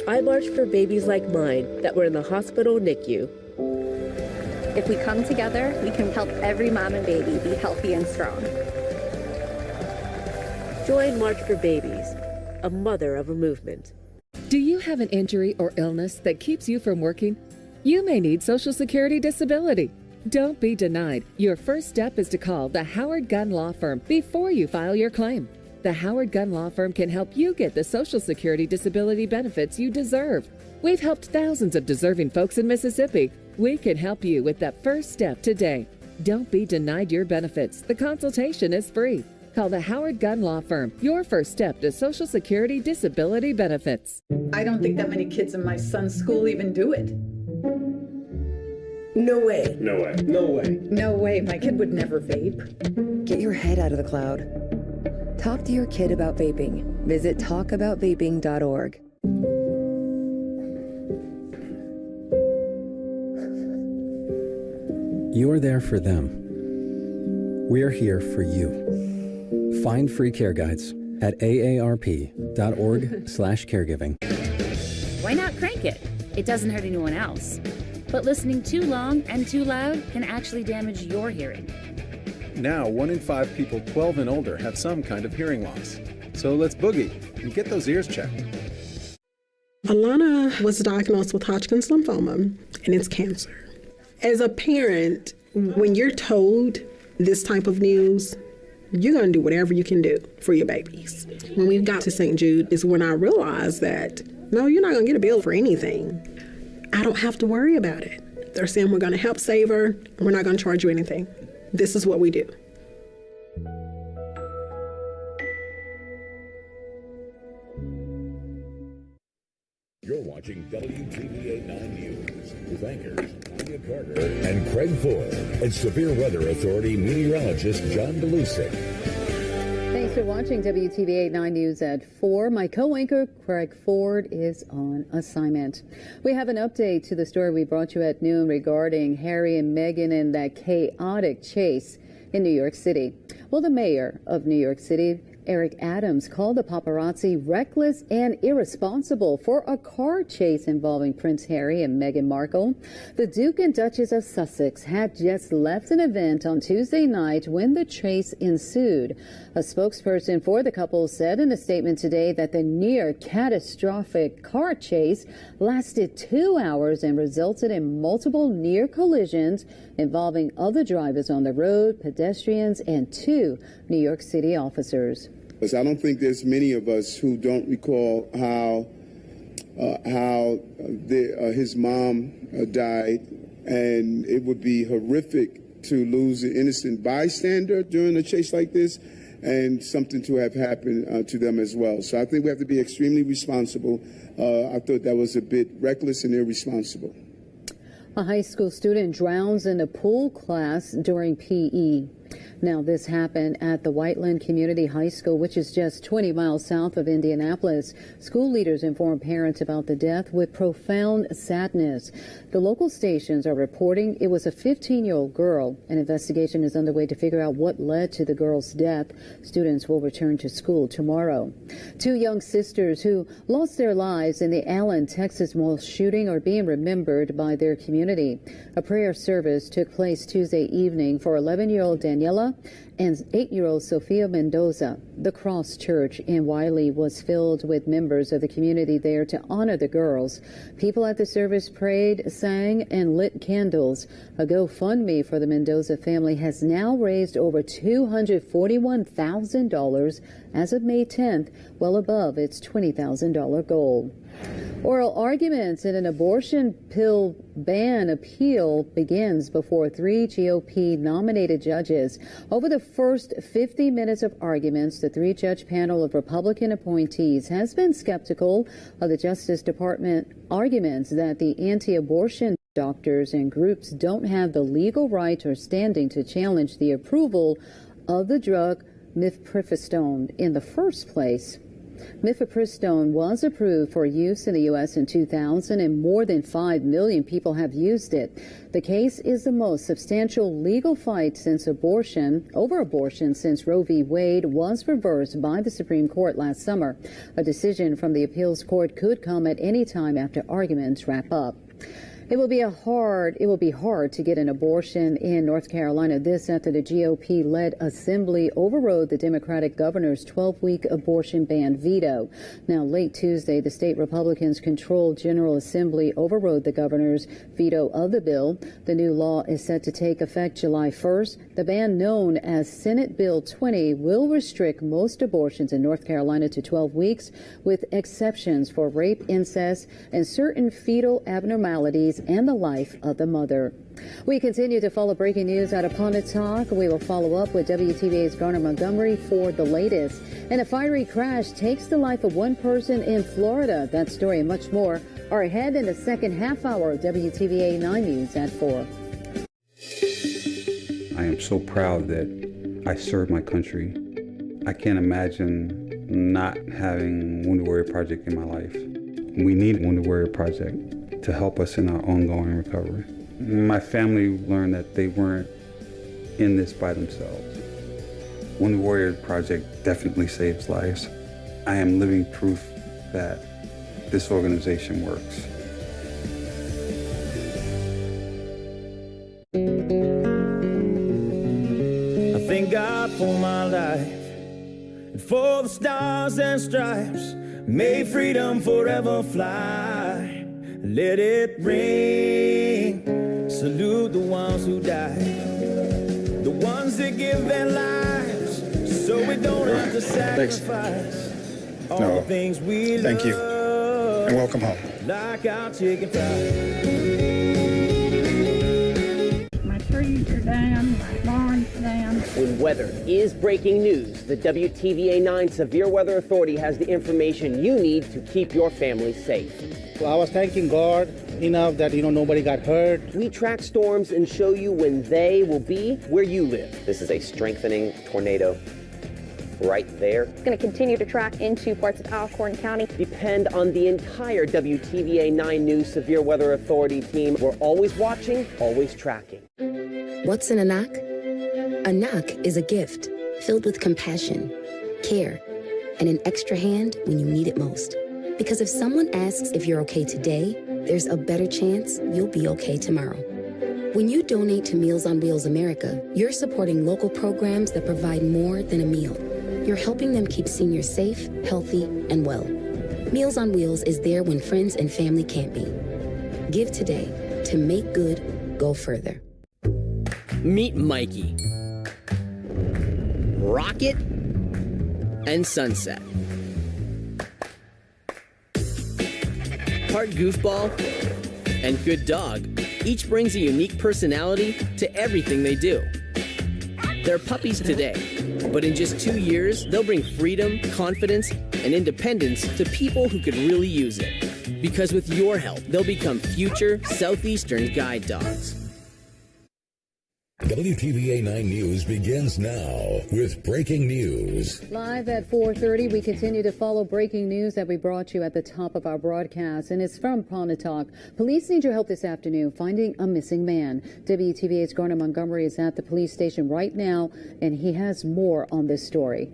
I march for babies like mine that were in the hospital NICU. If we come together, we can help every mom and baby be healthy and strong. Join March for Babies, a mother of a movement. Do you have an injury or illness that keeps you from working? You may need Social Security disability. Don't be denied. Your first step is to call the Howard Gunn Law Firm before you file your claim. The Howard Gunn Law Firm can help you get the Social Security disability benefits you deserve. We've helped thousands of deserving folks in Mississippi. We can help you with that first step today. Don't be denied your benefits. The consultation is free. Call the Howard Gunn Law Firm, your first step to Social Security disability benefits. I don't think that many kids in my son's school even do it. No way. No way. No way. No way. My kid would never vape. Get your head out of the cloud. Talk to your kid about vaping. Visit talkaboutvaping.org. You're there for them. We're here for you. Find free care guides at aarp.org/caregiving. Why not crank it? It doesn't hurt anyone else. But listening too long and too loud can actually damage your hearing. Now, 1 in 5 people 12 and older have some kind of hearing loss. So let's boogie and get those ears checked. Alana was diagnosed with Hodgkin's lymphoma, and it's cancer. As a parent, when you're told this type of news, you're going to do whatever you can do for your babies. When we got to St. Jude is when I realized that, no, you're not going to get a bill for anything. I don't have to worry about it. They're saying we're going to help save her. We're not going to charge you anything. This is what we do. You're watching WTVA 9 News with anchors Tanya Carter and Craig Ford and Severe Weather Authority meteorologist John DeLucic. Thanks for watching WTVA 9 News at 4. My co-anchor, Craig Ford, is on assignment. We have an update to the story we brought you at noon regarding Harry and Meghan and that chaotic chase in New York City. Well, the mayor of New York City Eric Adams called the paparazzi reckless and irresponsible for a car chase involving Prince Harry and Meghan Markle. The Duke and Duchess of Sussex had just left an event on Tuesday night when the chase ensued. A spokesperson for the couple said in a statement today that the near catastrophic car chase lasted 2 hours and resulted in multiple near collisions involving other drivers on the road, pedestrians, and 2 New York City officers. I don't think there's many of us who don't recall how his mom died, and it would be horrific to lose an innocent bystander during a chase like this, and something to have happened to them as well. So I think we have to be extremely responsible. I thought that was a bit reckless and irresponsible. A high school student drowns in a pool class during PE. Now, this happened at the Whiteland Community High School, which is just 20 miles south of Indianapolis. School leaders informed parents about the death with profound sadness. The local stations are reporting it was a 15-year-old girl. An investigation is underway to figure out what led to the girl's death. Students will return to school tomorrow. 2 young sisters who lost their lives in the Allen, Texas mall shooting are being remembered by their community. A prayer service took place Tuesday evening for 11-year-old Daniela and 8-year-old Sofia Mendoza. The Cross Church in Wiley was filled with members of the community there to honor the girls. People at the service prayed, sang, and lit candles. A GoFundMe for the Mendoza family has now raised over $241,000 as of May 10th, well above its $20,000 goal. Oral arguments in an abortion pill ban appeal begins before 3 GOP-nominated judges. Over the first 50 minutes of arguments, the 3-judge panel of Republican appointees has been skeptical of the Justice Department arguments that the anti-abortion doctors and groups don't have the legal right or standing to challenge the approval of the drug mifepristone in the first place. Mifepristone was approved for use in the U.S. in 2000, and more than 5 million people have used it. The case is the most substantial legal fight over abortion since Roe v. Wade was reversed by the Supreme Court last summer. A decision from the appeals court could come at any time after arguments wrap up. It will be hard to get an abortion in North Carolina. This after the GOP-led assembly overrode the Democratic governor's 12-week abortion ban veto. Now, late Tuesday, the state Republicans-controlled General Assembly overrode the governor's veto of the bill. The new law is set to take effect July 1st. The ban, known as Senate Bill 20, will restrict most abortions in North Carolina to 12 weeks, with exceptions for rape, incest, and certain fetal abnormalities and the life of the mother. We continue to follow breaking news out of Pontotoc. We will follow up with WTVA's Garner Montgomery for the latest. And a fiery crash takes the life of one person in Florida. That story and much more are ahead in the second half hour of WTVA 9 News at 4. I am so proud that I served my country. I can't imagine not having Wounded Warrior Project in my life. We need Wounded Warrior Project to help us in our ongoing recovery. My family learned that they weren't in this by themselves. Wounded Warrior Project definitely saves lives. I am living proof that this organization works. I thank God for my life and for the stars and stripes. May freedom forever fly. Let it ring. Salute the ones who died, the ones that give their lives, so we don't have to sacrifice all the things we love. Thank you, and welcome home. Like our chicken fries. My trees are down, my barn's down. When weather is breaking news, the WTVA 9 Severe Weather Authority has the information you need to keep your family safe. Well, I was thanking God enough that, nobody got hurt. We track storms and show you when they will be where you live. This is a strengthening tornado right there. It's going to continue to track into parts of Alcorn County. Depend on the entire WTVA 9 News Severe Weather Authority team. We're always watching, always tracking. What's in a knock? A knock is a gift filled with compassion, care, and an extra hand when you need it most. Because if someone asks if you're okay today, there's a better chance you'll be okay tomorrow. When you donate to Meals on Wheels America, you're supporting local programs that provide more than a meal. You're helping them keep seniors safe, healthy, and well. Meals on Wheels is there when friends and family can't be. Give today to make good go further. Meet Mikey, Rocket, and Sunset. Part goofball and good dog, each brings a unique personality to everything they do. They're puppies today, but in just 2 years, they'll bring freedom, confidence, and independence to people who could really use it. Because with your help, they'll become future Southeastern guide dogs. WTVA 9 News begins now with breaking news. Live at 4:30, we continue to follow breaking news that we brought you at the top of our broadcast, and it's from Pontotoc. Police need your help this afternoon finding a missing man. WTVA's Garner Montgomery is at the police station right now, and he has more on this story.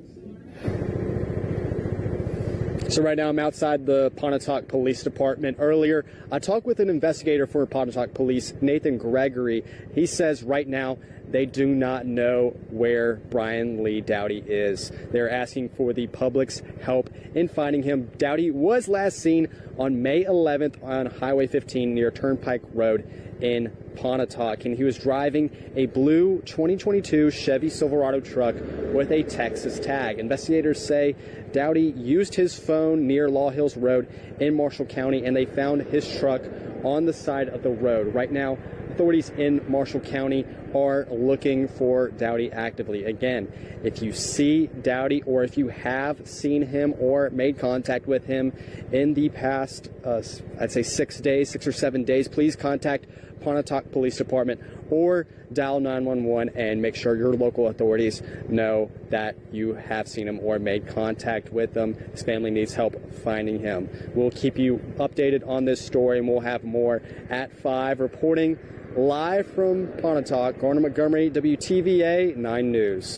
So right now I'm outside the Pontotoc Police Department. Earlier, I talked with an investigator for Pontotoc Police, Nathan Gregory. He says right now they do not know where Brian Lee Dowdy is. They're asking for the public's help in finding him. Dowdy was last seen on May 11th on Highway 15 near Turnpike Road in Pontotoc, and he was driving a blue 2022 Chevy Silverado truck with a Texas tag. Investigators say Dowdy used his phone near Law Hills Road in Marshall County, and they found his truck on the side of the road. Right now, authorities in Marshall County are looking for Dowdy actively. Again, if you see Dowdy or if you have seen him or made contact with him in the past, I'd say 6 or 7 days, please contact Pontotoc Police Department or dial 911 and make sure your local authorities know that you have seen him or made contact with him. His family needs help finding him. We'll keep you updated on this story, and we'll have more at 5. Reporting live from Pontotoc, Garner Montgomery, WTVA 9 News.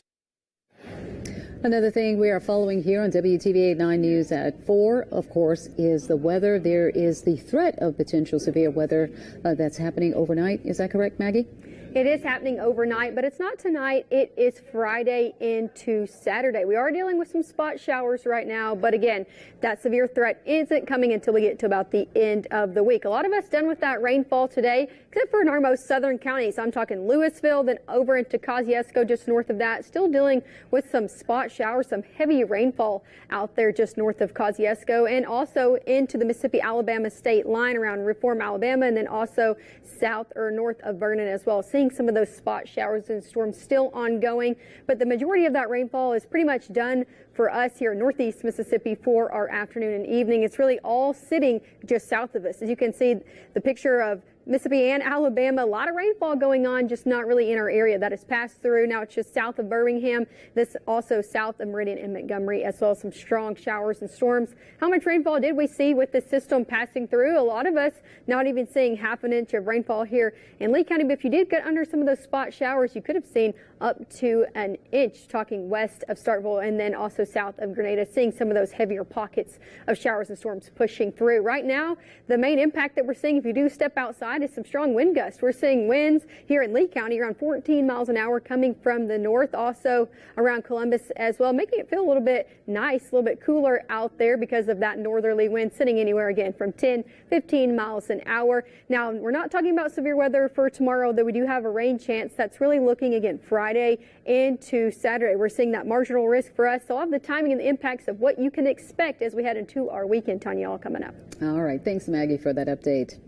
Another thing we are following here on WTVA 9 News at 4, of course, is the weather. There is the threat of potential severe weather that's happening overnight. Is that correct, Maggie? It is happening overnight, but it's not tonight. It is Friday into Saturday. We are dealing with some spot showers right now, but again, that severe threat isn't coming until we get to about the end of the week. A lot of us done with that rainfall today, except for in our most southern counties. I'm talking Louisville, then over into Kosciuszko, just north of that. Still dealing with some spot showers, some heavy rainfall out there just north of Kosciuszko, and also into the Mississippi-Alabama state line around Reform, Alabama, and then also south or north of Vernon as well. Seeing some of those spot showers and storms still ongoing, but the majority of that rainfall is pretty much done for us here in northeast Mississippi for our afternoon and evening. It's really all sitting just south of us. As you can see, the picture of Mississippi and Alabama, a lot of rainfall going on, just not really in our area. That has passed through. Now it's just south of Birmingham. This also south of Meridian and Montgomery, as well as some strong showers and storms. How much rainfall did we see with this system passing through? A lot of us not even seeing half an inch of rainfall here in Lee County. But if you did get under some of those spot showers, you could have seen up to an inch, talking west of Starkville and then also south of Grenada, seeing some of those heavier pockets of showers and storms pushing through. Right now, the main impact that we're seeing, if you do step outside, is some strong wind gusts. We're seeing winds here in Lee County around 14 miles an hour coming from the north, also around Columbus as well, making it feel a little bit nice, a little bit cooler out there because of that northerly wind sitting anywhere again from 10, 15 miles an hour. Now, we're not talking about severe weather for tomorrow, though we do have a rain chance. That's really looking again Friday into Saturday. We're seeing that marginal risk for us. So I'll have the timing and the impacts of what you can expect as we head into our weekend, Tanya, all coming up. All right. Thanks, Maggie, for that update.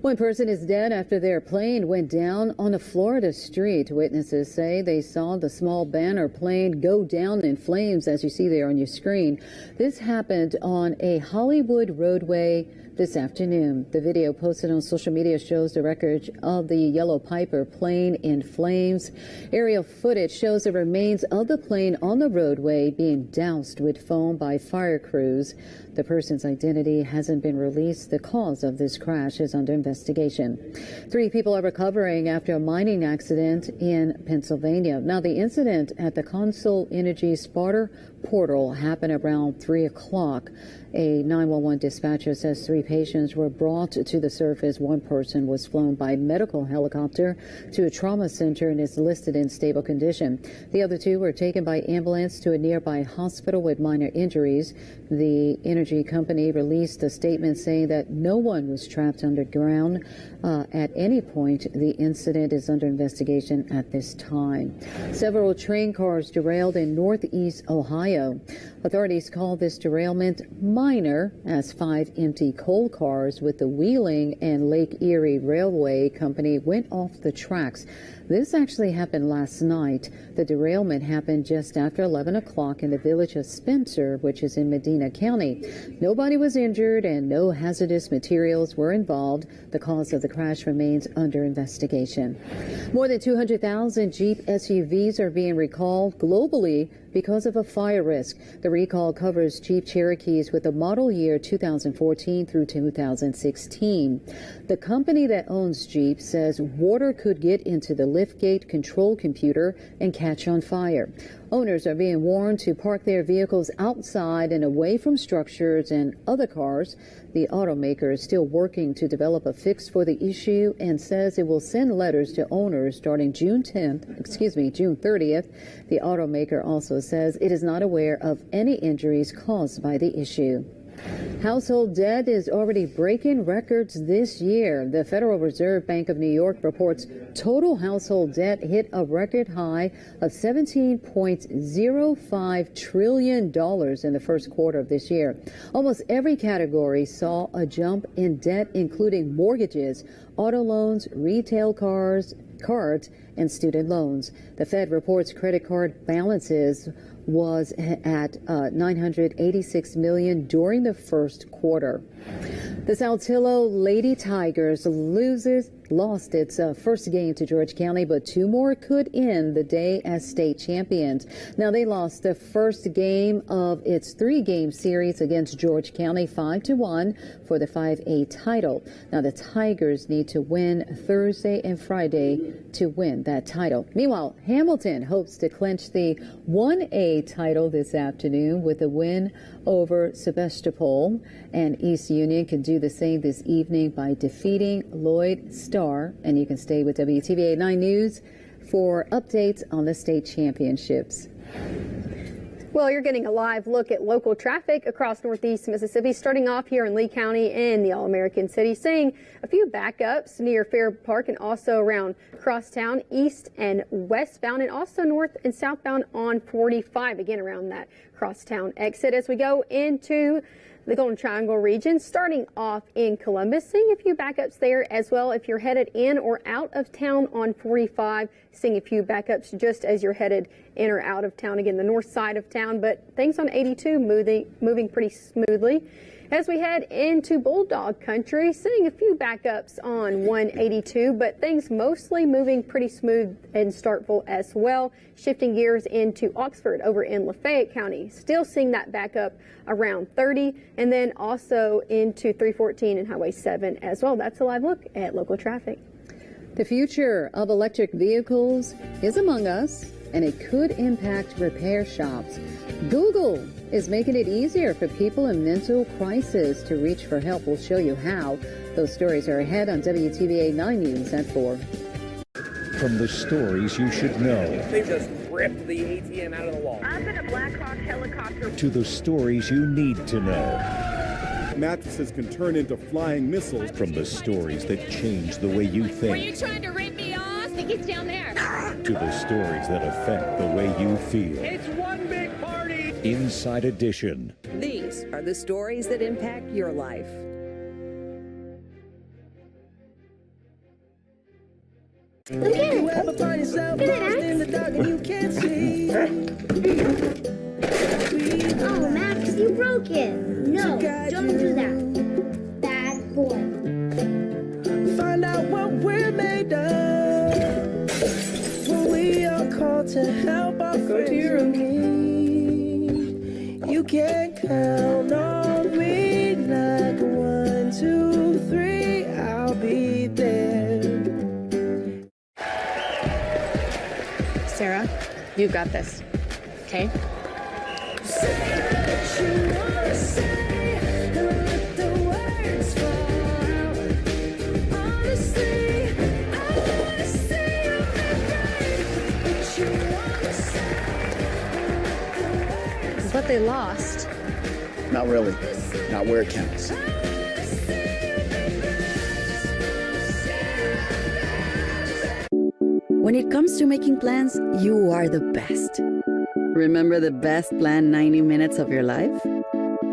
One person is dead after their plane went down on a Florida street. Witnesses say they saw the small banner plane go down in flames, as you see there on your screen. This happened on a Hollywood roadway this afternoon. The video posted on social media shows the wreckage of the Yellow Piper plane in flames. Aerial footage shows the remains of the plane on the roadway being doused with foam by fire crews. The person's identity hasn't been released. The cause of this crash is under investigation. 3 people are recovering after a mining accident in Pennsylvania. Now, the incident at the Consol Energy Sparta portal happened around 3 o'clock. A 911 dispatcher says 3 patients were brought to the surface. One person was flown by medical helicopter to a trauma center and is listed in stable condition. The other 2 were taken by ambulance to a nearby hospital with minor injuries. The energy company released a statement saying that no one was trapped underground at any point. The incident is under investigation at this time. Several train cars derailed in northeast Ohio. Authorities call this derailment minor, as 5 empty coal cars with the Wheeling and Lake Erie Railway Company went off the tracks. This actually happened last night. The derailment happened just after 11 o'clock in the village of Spencer, which is in Medina County. Nobody was injured and no hazardous materials were involved. The cause of the crash remains under investigation. More than 200,000 Jeep SUVs are being recalled globally because of a fire risk. The recall covers Jeep Cherokees with the model year 2014 through 2016. The company that owns Jeep says water could get into the liftgate control computer and catch on fire. Owners are being warned to park their vehicles outside and away from structures and other cars. The automaker is still working to develop a fix for the issue and says it will send letters to owners starting June 30th. The automaker also says it is not aware of any injuries caused by the issue. Household debt is already breaking records this year. The Federal Reserve Bank of New York reports total household debt hit a record high of $17.05 trillion in the first quarter of this year. Almost every category saw a jump in debt, including mortgages, auto loans, retail cards, and student loans. The Fed reports credit card balances was at $986 million during the first quarter. The Saltillo Lady Tigers lost its first game to George County, but 2 more could end the day as state champions. Now, they lost the first game of its 3-game series against George County 5-1 for the 5A title. Now, the Tigers need to win Thursday and Friday to win that title. Meanwhile, Hamilton hopes to clinch the 1A title this afternoon with a win over Sebastopol, and East Union can do the same this evening by defeating Lloyd Star. And you can stay with WTVA 9 News for updates on the state championships. Well, you're getting a live look at local traffic across northeast Mississippi, starting off here in Lee County and the All-American City, seeing a few backups near Fair Park and also around Crosstown, east and westbound, and also north and southbound on 45, again around that Crosstown exit. As we go into the Golden Triangle region, starting off in Columbus, seeing a few backups there as well. If you're headed in or out of town on 45, seeing a few backups just as you're headed in or out of town, again, the north side of town, but things on 82 moving pretty smoothly. As we head into Bulldog Country, seeing a few backups on 182, but things mostly moving pretty smooth in Starkville as well. Shifting gears into Oxford over in Lafayette County, still seeing that backup around 30, and then also into 314 and Highway 7 as well. That's a live look at local traffic. The future of electric vehicles is among us, and it could impact repair shops. Google is making it easier for people in mental crisis to reach for help. We'll show you how. Those stories are ahead on WTVA 9 News at 4. From the stories you should know. They just ripped the ATM out of the wall. I'm in a Blackhawk helicopter. To the stories you need to know. Mattresses can turn into flying missiles. From the stories that change the way you think. Were you trying to rip me off? I think it's down there. To the stories that affect the way you feel. It's one big party. Inside Edition. These are the stories that impact your life. Look at it. Look at it. Oh, Max, you broke it. No, don't do that. Bad boy. Find out what we're made of when we are called to help our friends in need. You can count on me like 1, 2, 3. I'll be there. Sarah, you've got this. Okay? But they lost. Not really. Not where it counts. When it comes to making plans, you are the best. Remember the best planned 90 minutes of your life?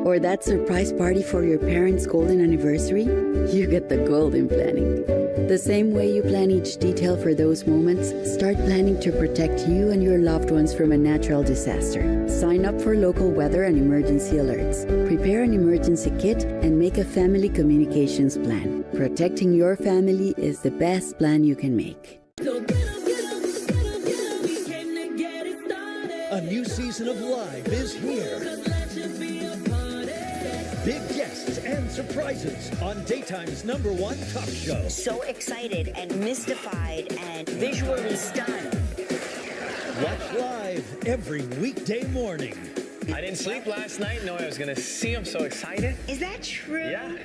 Or that surprise party for your parents' golden anniversary? You get the golden planning. The same way you plan each detail for those moments, start planning to protect you and your loved ones from a natural disaster. Sign up for local weather and emergency alerts. Prepare an emergency kit and make a family communications plan. Protecting your family is the best plan you can make. A new season of Live is here. Big guests and surprises on daytime's #1 talk show. So excited and mystified and visually stunned. Watch Live every weekday morning. I didn't sleep last night knowing I was going to see him. So excited. Is that true? Yeah.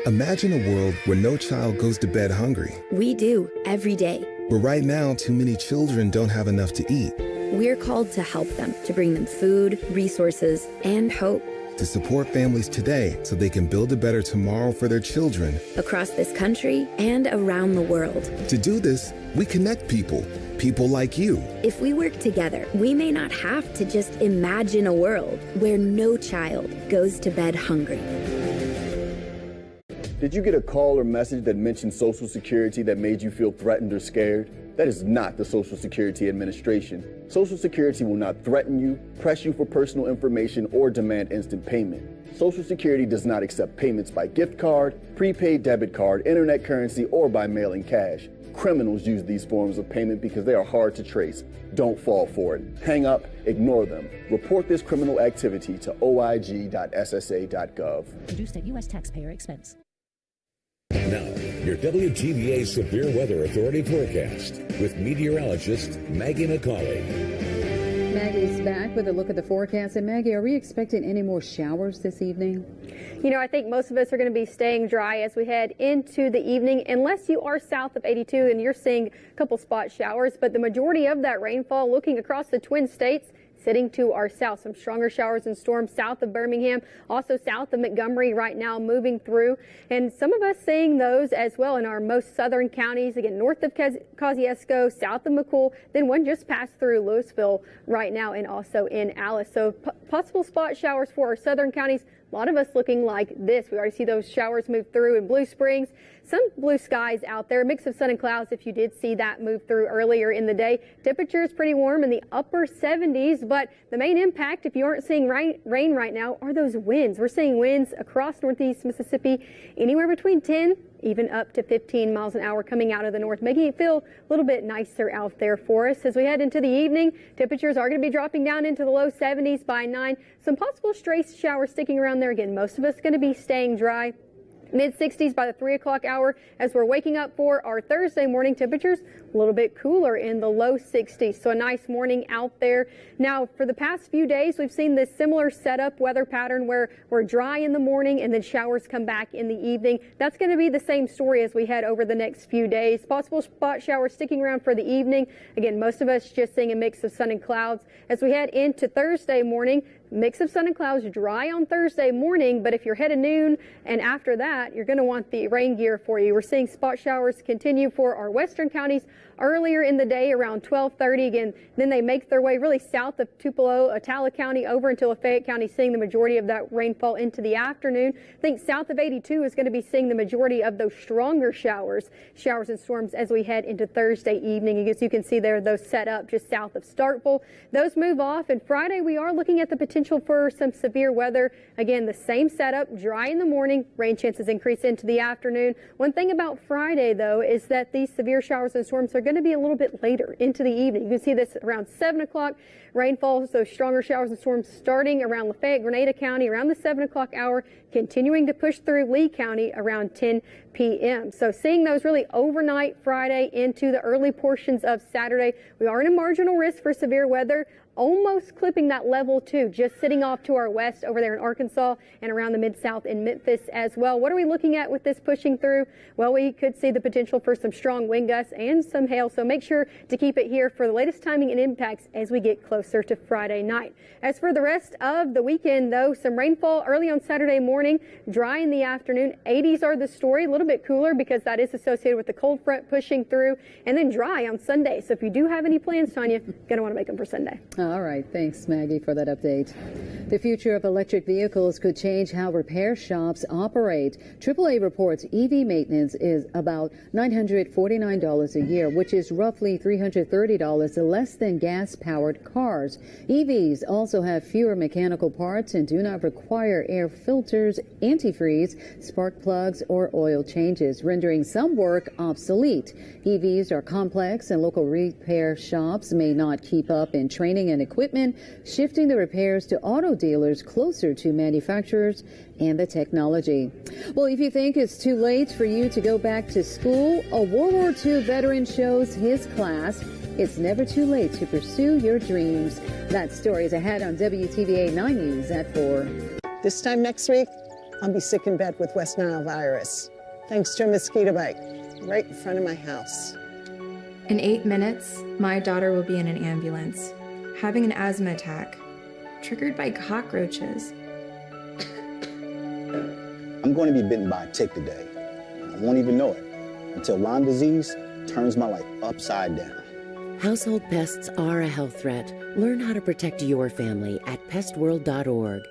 Imagine a world where no child goes to bed hungry. We do, every day. But right now, too many children don't have enough to eat. We're called to help them, to bring them food, resources, and hope. To support families today so they can build a better tomorrow for their children. Across this country and around the world. To do this, we connect people like you. If we work together, we may not have to just imagine a world where no child goes to bed hungry. Did you get a call or message that mentioned Social Security that made you feel threatened or scared? That is not the Social Security Administration. Social Security will not threaten you, press you for personal information, or demand instant payment. Social Security does not accept payments by gift card, prepaid debit card, internet currency, or by mailing cash. Criminals use these forms of payment because they are hard to trace. Don't fall for it. Hang up, ignore them. Report this criminal activity to oig.ssa.gov. Produced at U.S. taxpayer expense. Now, your WTVA Severe Weather Authority forecast with meteorologist Maggie McCauley. Maggie's back with a look at the forecast. And Maggie, are we expecting any more showers this evening? You know, I think most of us are going to be staying dry as we head into the evening, unless you are south of 82 and you're seeing a couple spot showers. But the majority of that rainfall looking across the Twin States, sitting to our south. Some stronger showers and storms south of Birmingham, also south of Montgomery right now moving through. And some of us seeing those as well in our most southern counties, again, north of Kosciuszko, south of McCool, then one just passed through Louisville right now and also in Alice. So possible spot showers for our southern counties. A lot of us looking like this. We already see those showers move through in Blue Springs. Some blue skies out there, a mix of sun and clouds if you did see that move through earlier in the day. Temperatures pretty warm in the upper 70s, but the main impact, if you aren't seeing rain right now, are those winds. We're seeing winds across northeast Mississippi anywhere between 10 even up to 15 miles an hour coming out of the north, making it feel a little bit nicer out there for us. As we head into the evening, temperatures are going to be dropping down into the low 70s by 9. Some possible stray showers sticking around there. Again, most of us going to be staying dry. Mid-60s by the 3 o'clock hour as we're waking up for our Thursday morning. Temperatures a little bit cooler in the low 60s, so a nice morning out there. Now, for the past few days, we've seen this similar setup weather pattern where we're dry in the morning and then showers come back in the evening. That's going to be the same story as we head over the next few days. Possible spot showers sticking around for the evening. Again, most of us just seeing a mix of sun and clouds. As we head into Thursday morning, mix of sun and clouds, dry on Thursday morning, but if you're headed noon and after that, you're going to want the rain gear for you. We're seeing spot showers continue for our western counties earlier in the day around 12:30. Again, then they make their way really south of Tupelo, Attala County over until Lafayette County, seeing the majority of that rainfall into the afternoon. I think south of 82 is going to be seeing the majority of those stronger showers and storms as we head into Thursday evening. As you can see there, those set up just south of Starkville. Those move off, and Friday we are looking at the potential for some severe weather. Again, the same setup, dry in the morning, rain chances increase into the afternoon. One thing about Friday, though, is that these severe showers and storms are going to be a little bit later into the evening. You can see this around 7 o'clock. Rainfall, so stronger showers and storms starting around Lafayette, Grenada County around the 7 o'clock hour, continuing to push through Lee County around 10 p.m. So seeing those really overnight Friday into the early portions of Saturday, we are in a marginal risk for severe weather. Almost clipping that level 2, just sitting off to our west over there in Arkansas and around the Mid-South in Memphis as well. What are we looking at with this pushing through? Well, we could see the potential for some strong wind gusts and some hail, so make sure to keep it here for the latest timing and impacts as we get closer to Friday night. As for the rest of the weekend, though, some rainfall early on Saturday morning, dry in the afternoon. 80s are the story, a little bit cooler because that is associated with the cold front pushing through, and then dry on Sunday. So if you do have any plans, Tanya, going to want to make them for Sunday. All right. Thanks, Maggie, for that update. The future of electric vehicles could change how repair shops operate. AAA reports EV maintenance is about $949 a year, which is roughly $330 less than gas-powered cars. EVs also have fewer mechanical parts and do not require air filters, antifreeze, spark plugs, or oil changes, rendering some work obsolete. EVs are complex, and local repair shops may not keep up in training and equipment, shifting the repairs to auto dealers closer to manufacturers and the technology. Well, if you think it's too late for you to go back to school, a World War II veteran shows his class it's never too late to pursue your dreams. That story is ahead on WTVA 9 News at 4. This time next week, I'll be sick in bed with West Nile virus, thanks to a mosquito bite right in front of my house. In 8 minutes, my daughter will be in an ambulance, having an asthma attack, triggered by cockroaches. I'm going to be bitten by a tick today. I won't even know it until Lyme disease turns my life upside down. Household pests are a health threat. Learn how to protect your family at pestworld.org.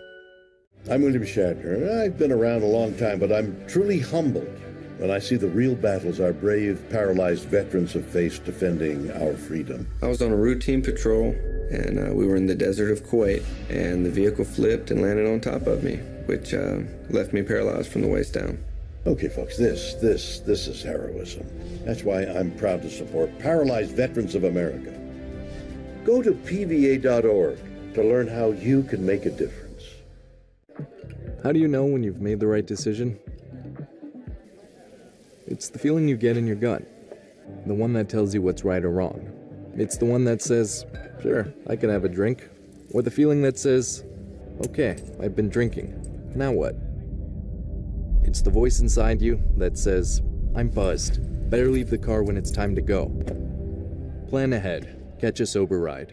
I'm William Shatner. I've been around a long time, but I'm truly humbled when I see the real battles our brave, paralyzed veterans have faced defending our freedom. I was on a routine patrol, and we were in the desert of Kuwait, and the vehicle flipped and landed on top of me, which left me paralyzed from the waist down. Okay, folks, this is heroism. That's why I'm proud to support Paralyzed Veterans of America. Go to PVA.org to learn how you can make a difference. How do you know when you've made the right decision? It's the feeling you get in your gut, the one that tells you what's right or wrong. It's the one that says, sure, I can have a drink, or the feeling that says, okay, I've been drinking, now what? It's the voice inside you that says, I'm buzzed, better leave the car when it's time to go. Plan ahead, catch a sober ride.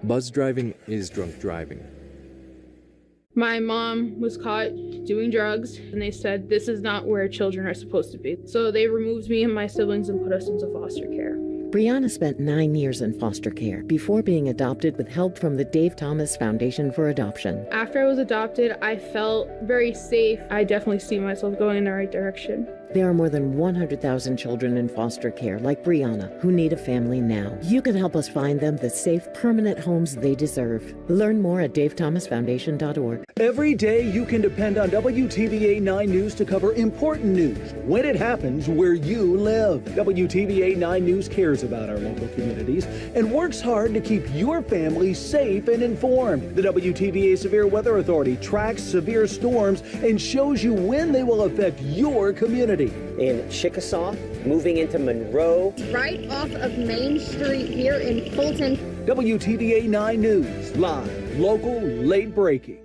Buzz driving is drunk driving. My mom was caught doing drugs, and they said this is not where children are supposed to be. So they removed me and my siblings and put us into foster care. Brianna spent 9 years in foster care before being adopted with help from the Dave Thomas Foundation for Adoption. After I was adopted, I felt very safe. I definitely see myself going in the right direction. There are more than 100,000 children in foster care like Brianna who need a family now. You can help us find them the safe, permanent homes they deserve. Learn more at davethomasfoundation.org. Every day you can depend on WTVA 9 News to cover important news when it happens where you live. WTVA 9 News cares about our local communities and works hard to keep your family safe and informed. The WTVA Severe Weather Authority tracks severe storms and shows you when they will affect your community. In Chickasaw, moving into Monroe. Right off of Main Street here in Fulton. WTVA 9 News, live, local, late breaking.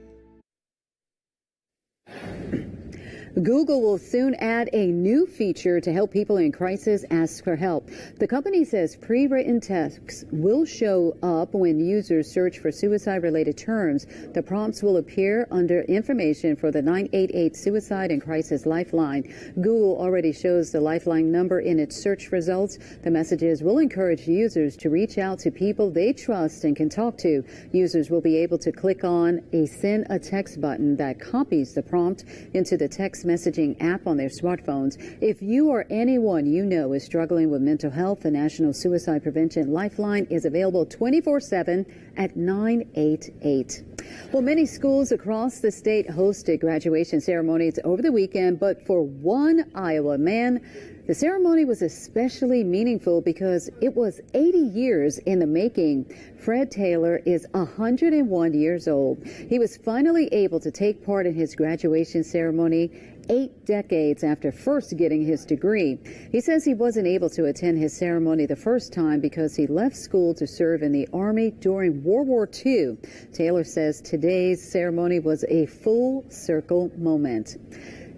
Google will soon add a new feature to help people in crisis ask for help. The company says pre-written texts will show up when users search for suicide-related terms. The prompts will appear under information for the 988 Suicide and Crisis Lifeline. Google already shows the Lifeline number in its search results. The messages will encourage users to reach out to people they trust and can talk to. Users will be able to click on a Send a Text button that copies the prompt into the text messaging app on their smartphones. If you or anyone you know is struggling with mental health, the National Suicide Prevention Lifeline is available 24/7 at 988. Well, many schools across the state hosted graduation ceremonies over the weekend, but for one Iowa man, The ceremony was especially meaningful because it was 80 years in the making. Fred Taylor is 101 years old. He was finally able to take part in his graduation ceremony 8 decades after first getting his degree. He says he wasn't able to attend his ceremony the first time because he left school to serve in the Army during World War II. Taylor says today's ceremony was a full circle moment.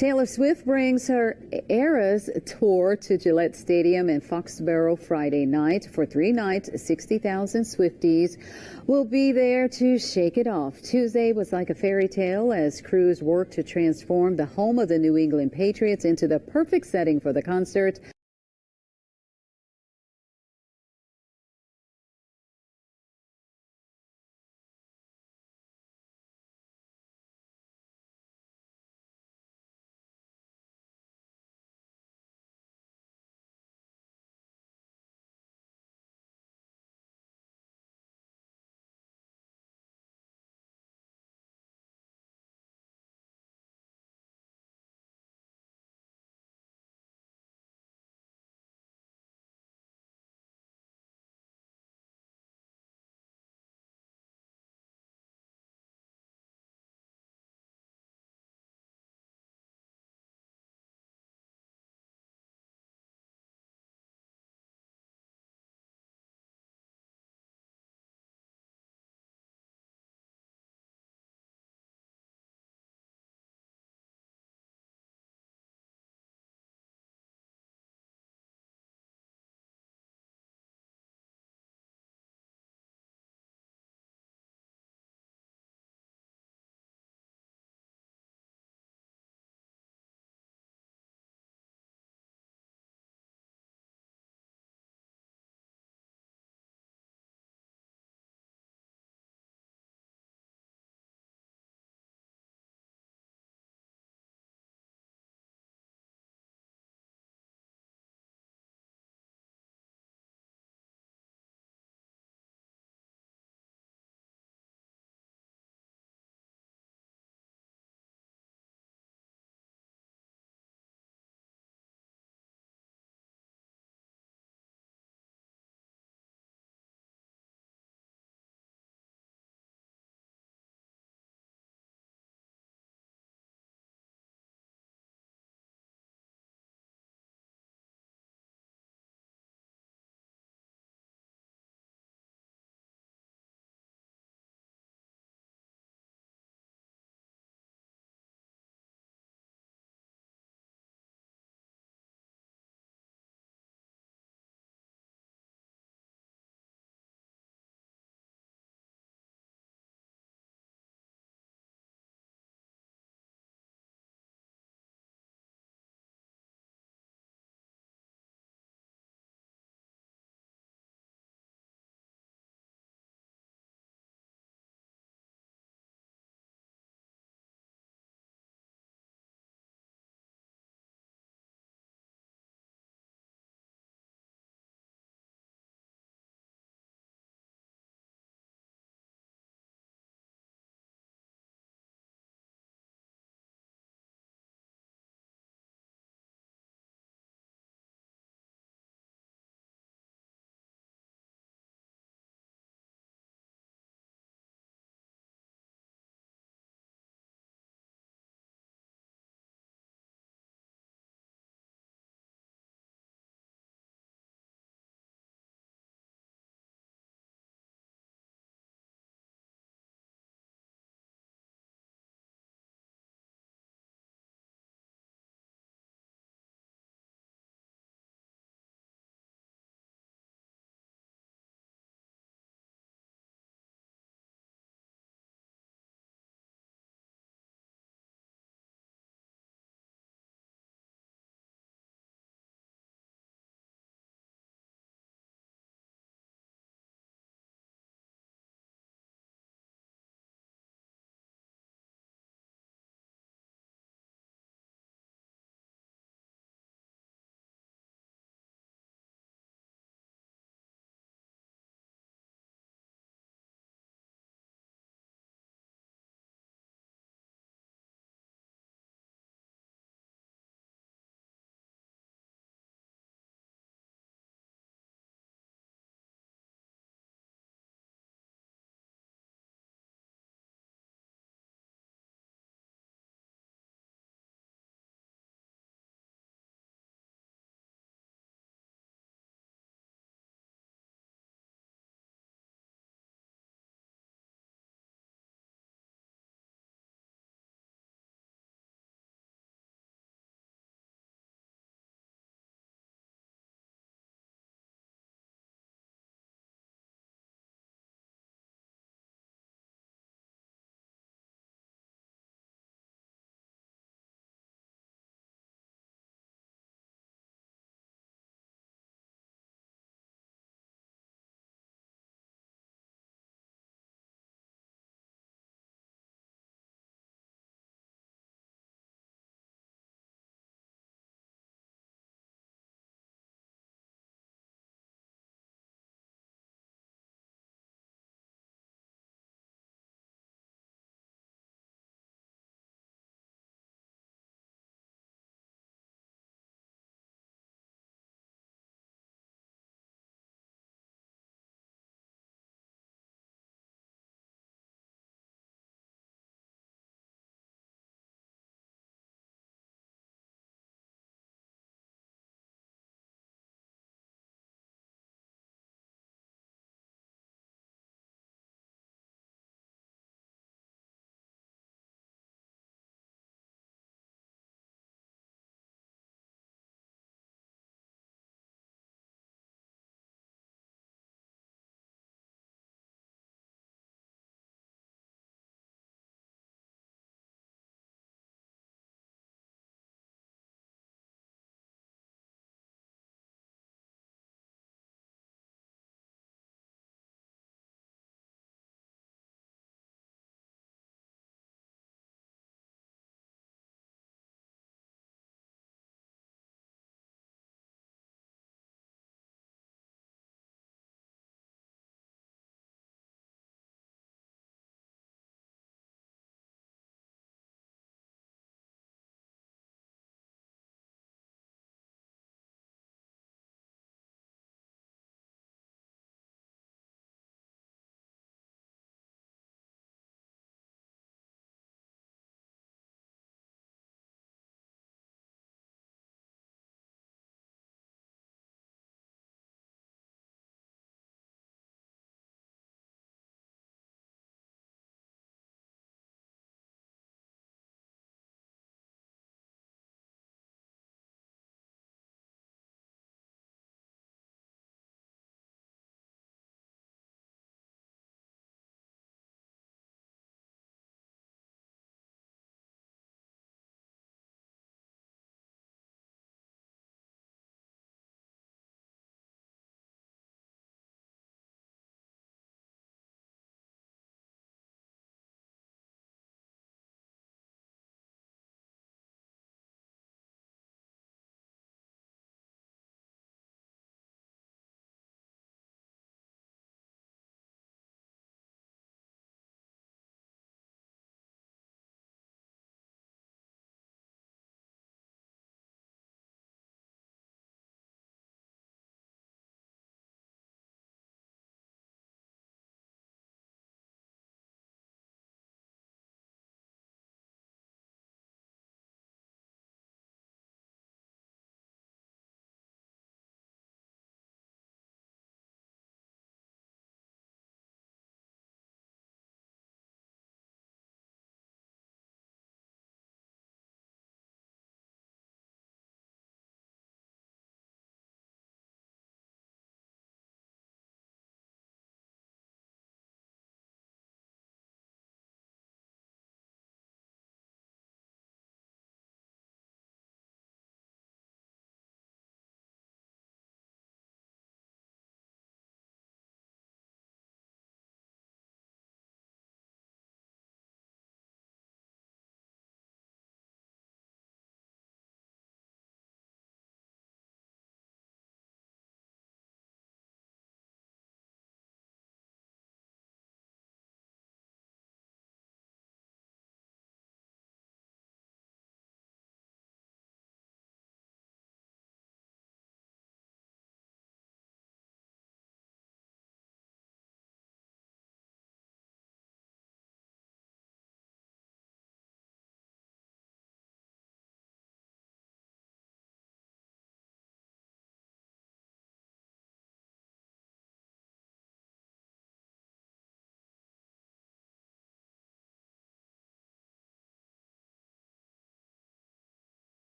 Taylor Swift brings her Eras tour to Gillette Stadium in Foxborough Friday night. For 3 nights, 60,000 Swifties will be there to shake it off. Tuesday was like a fairy tale as crews worked to transform the home of the New England Patriots into the perfect setting for the concert.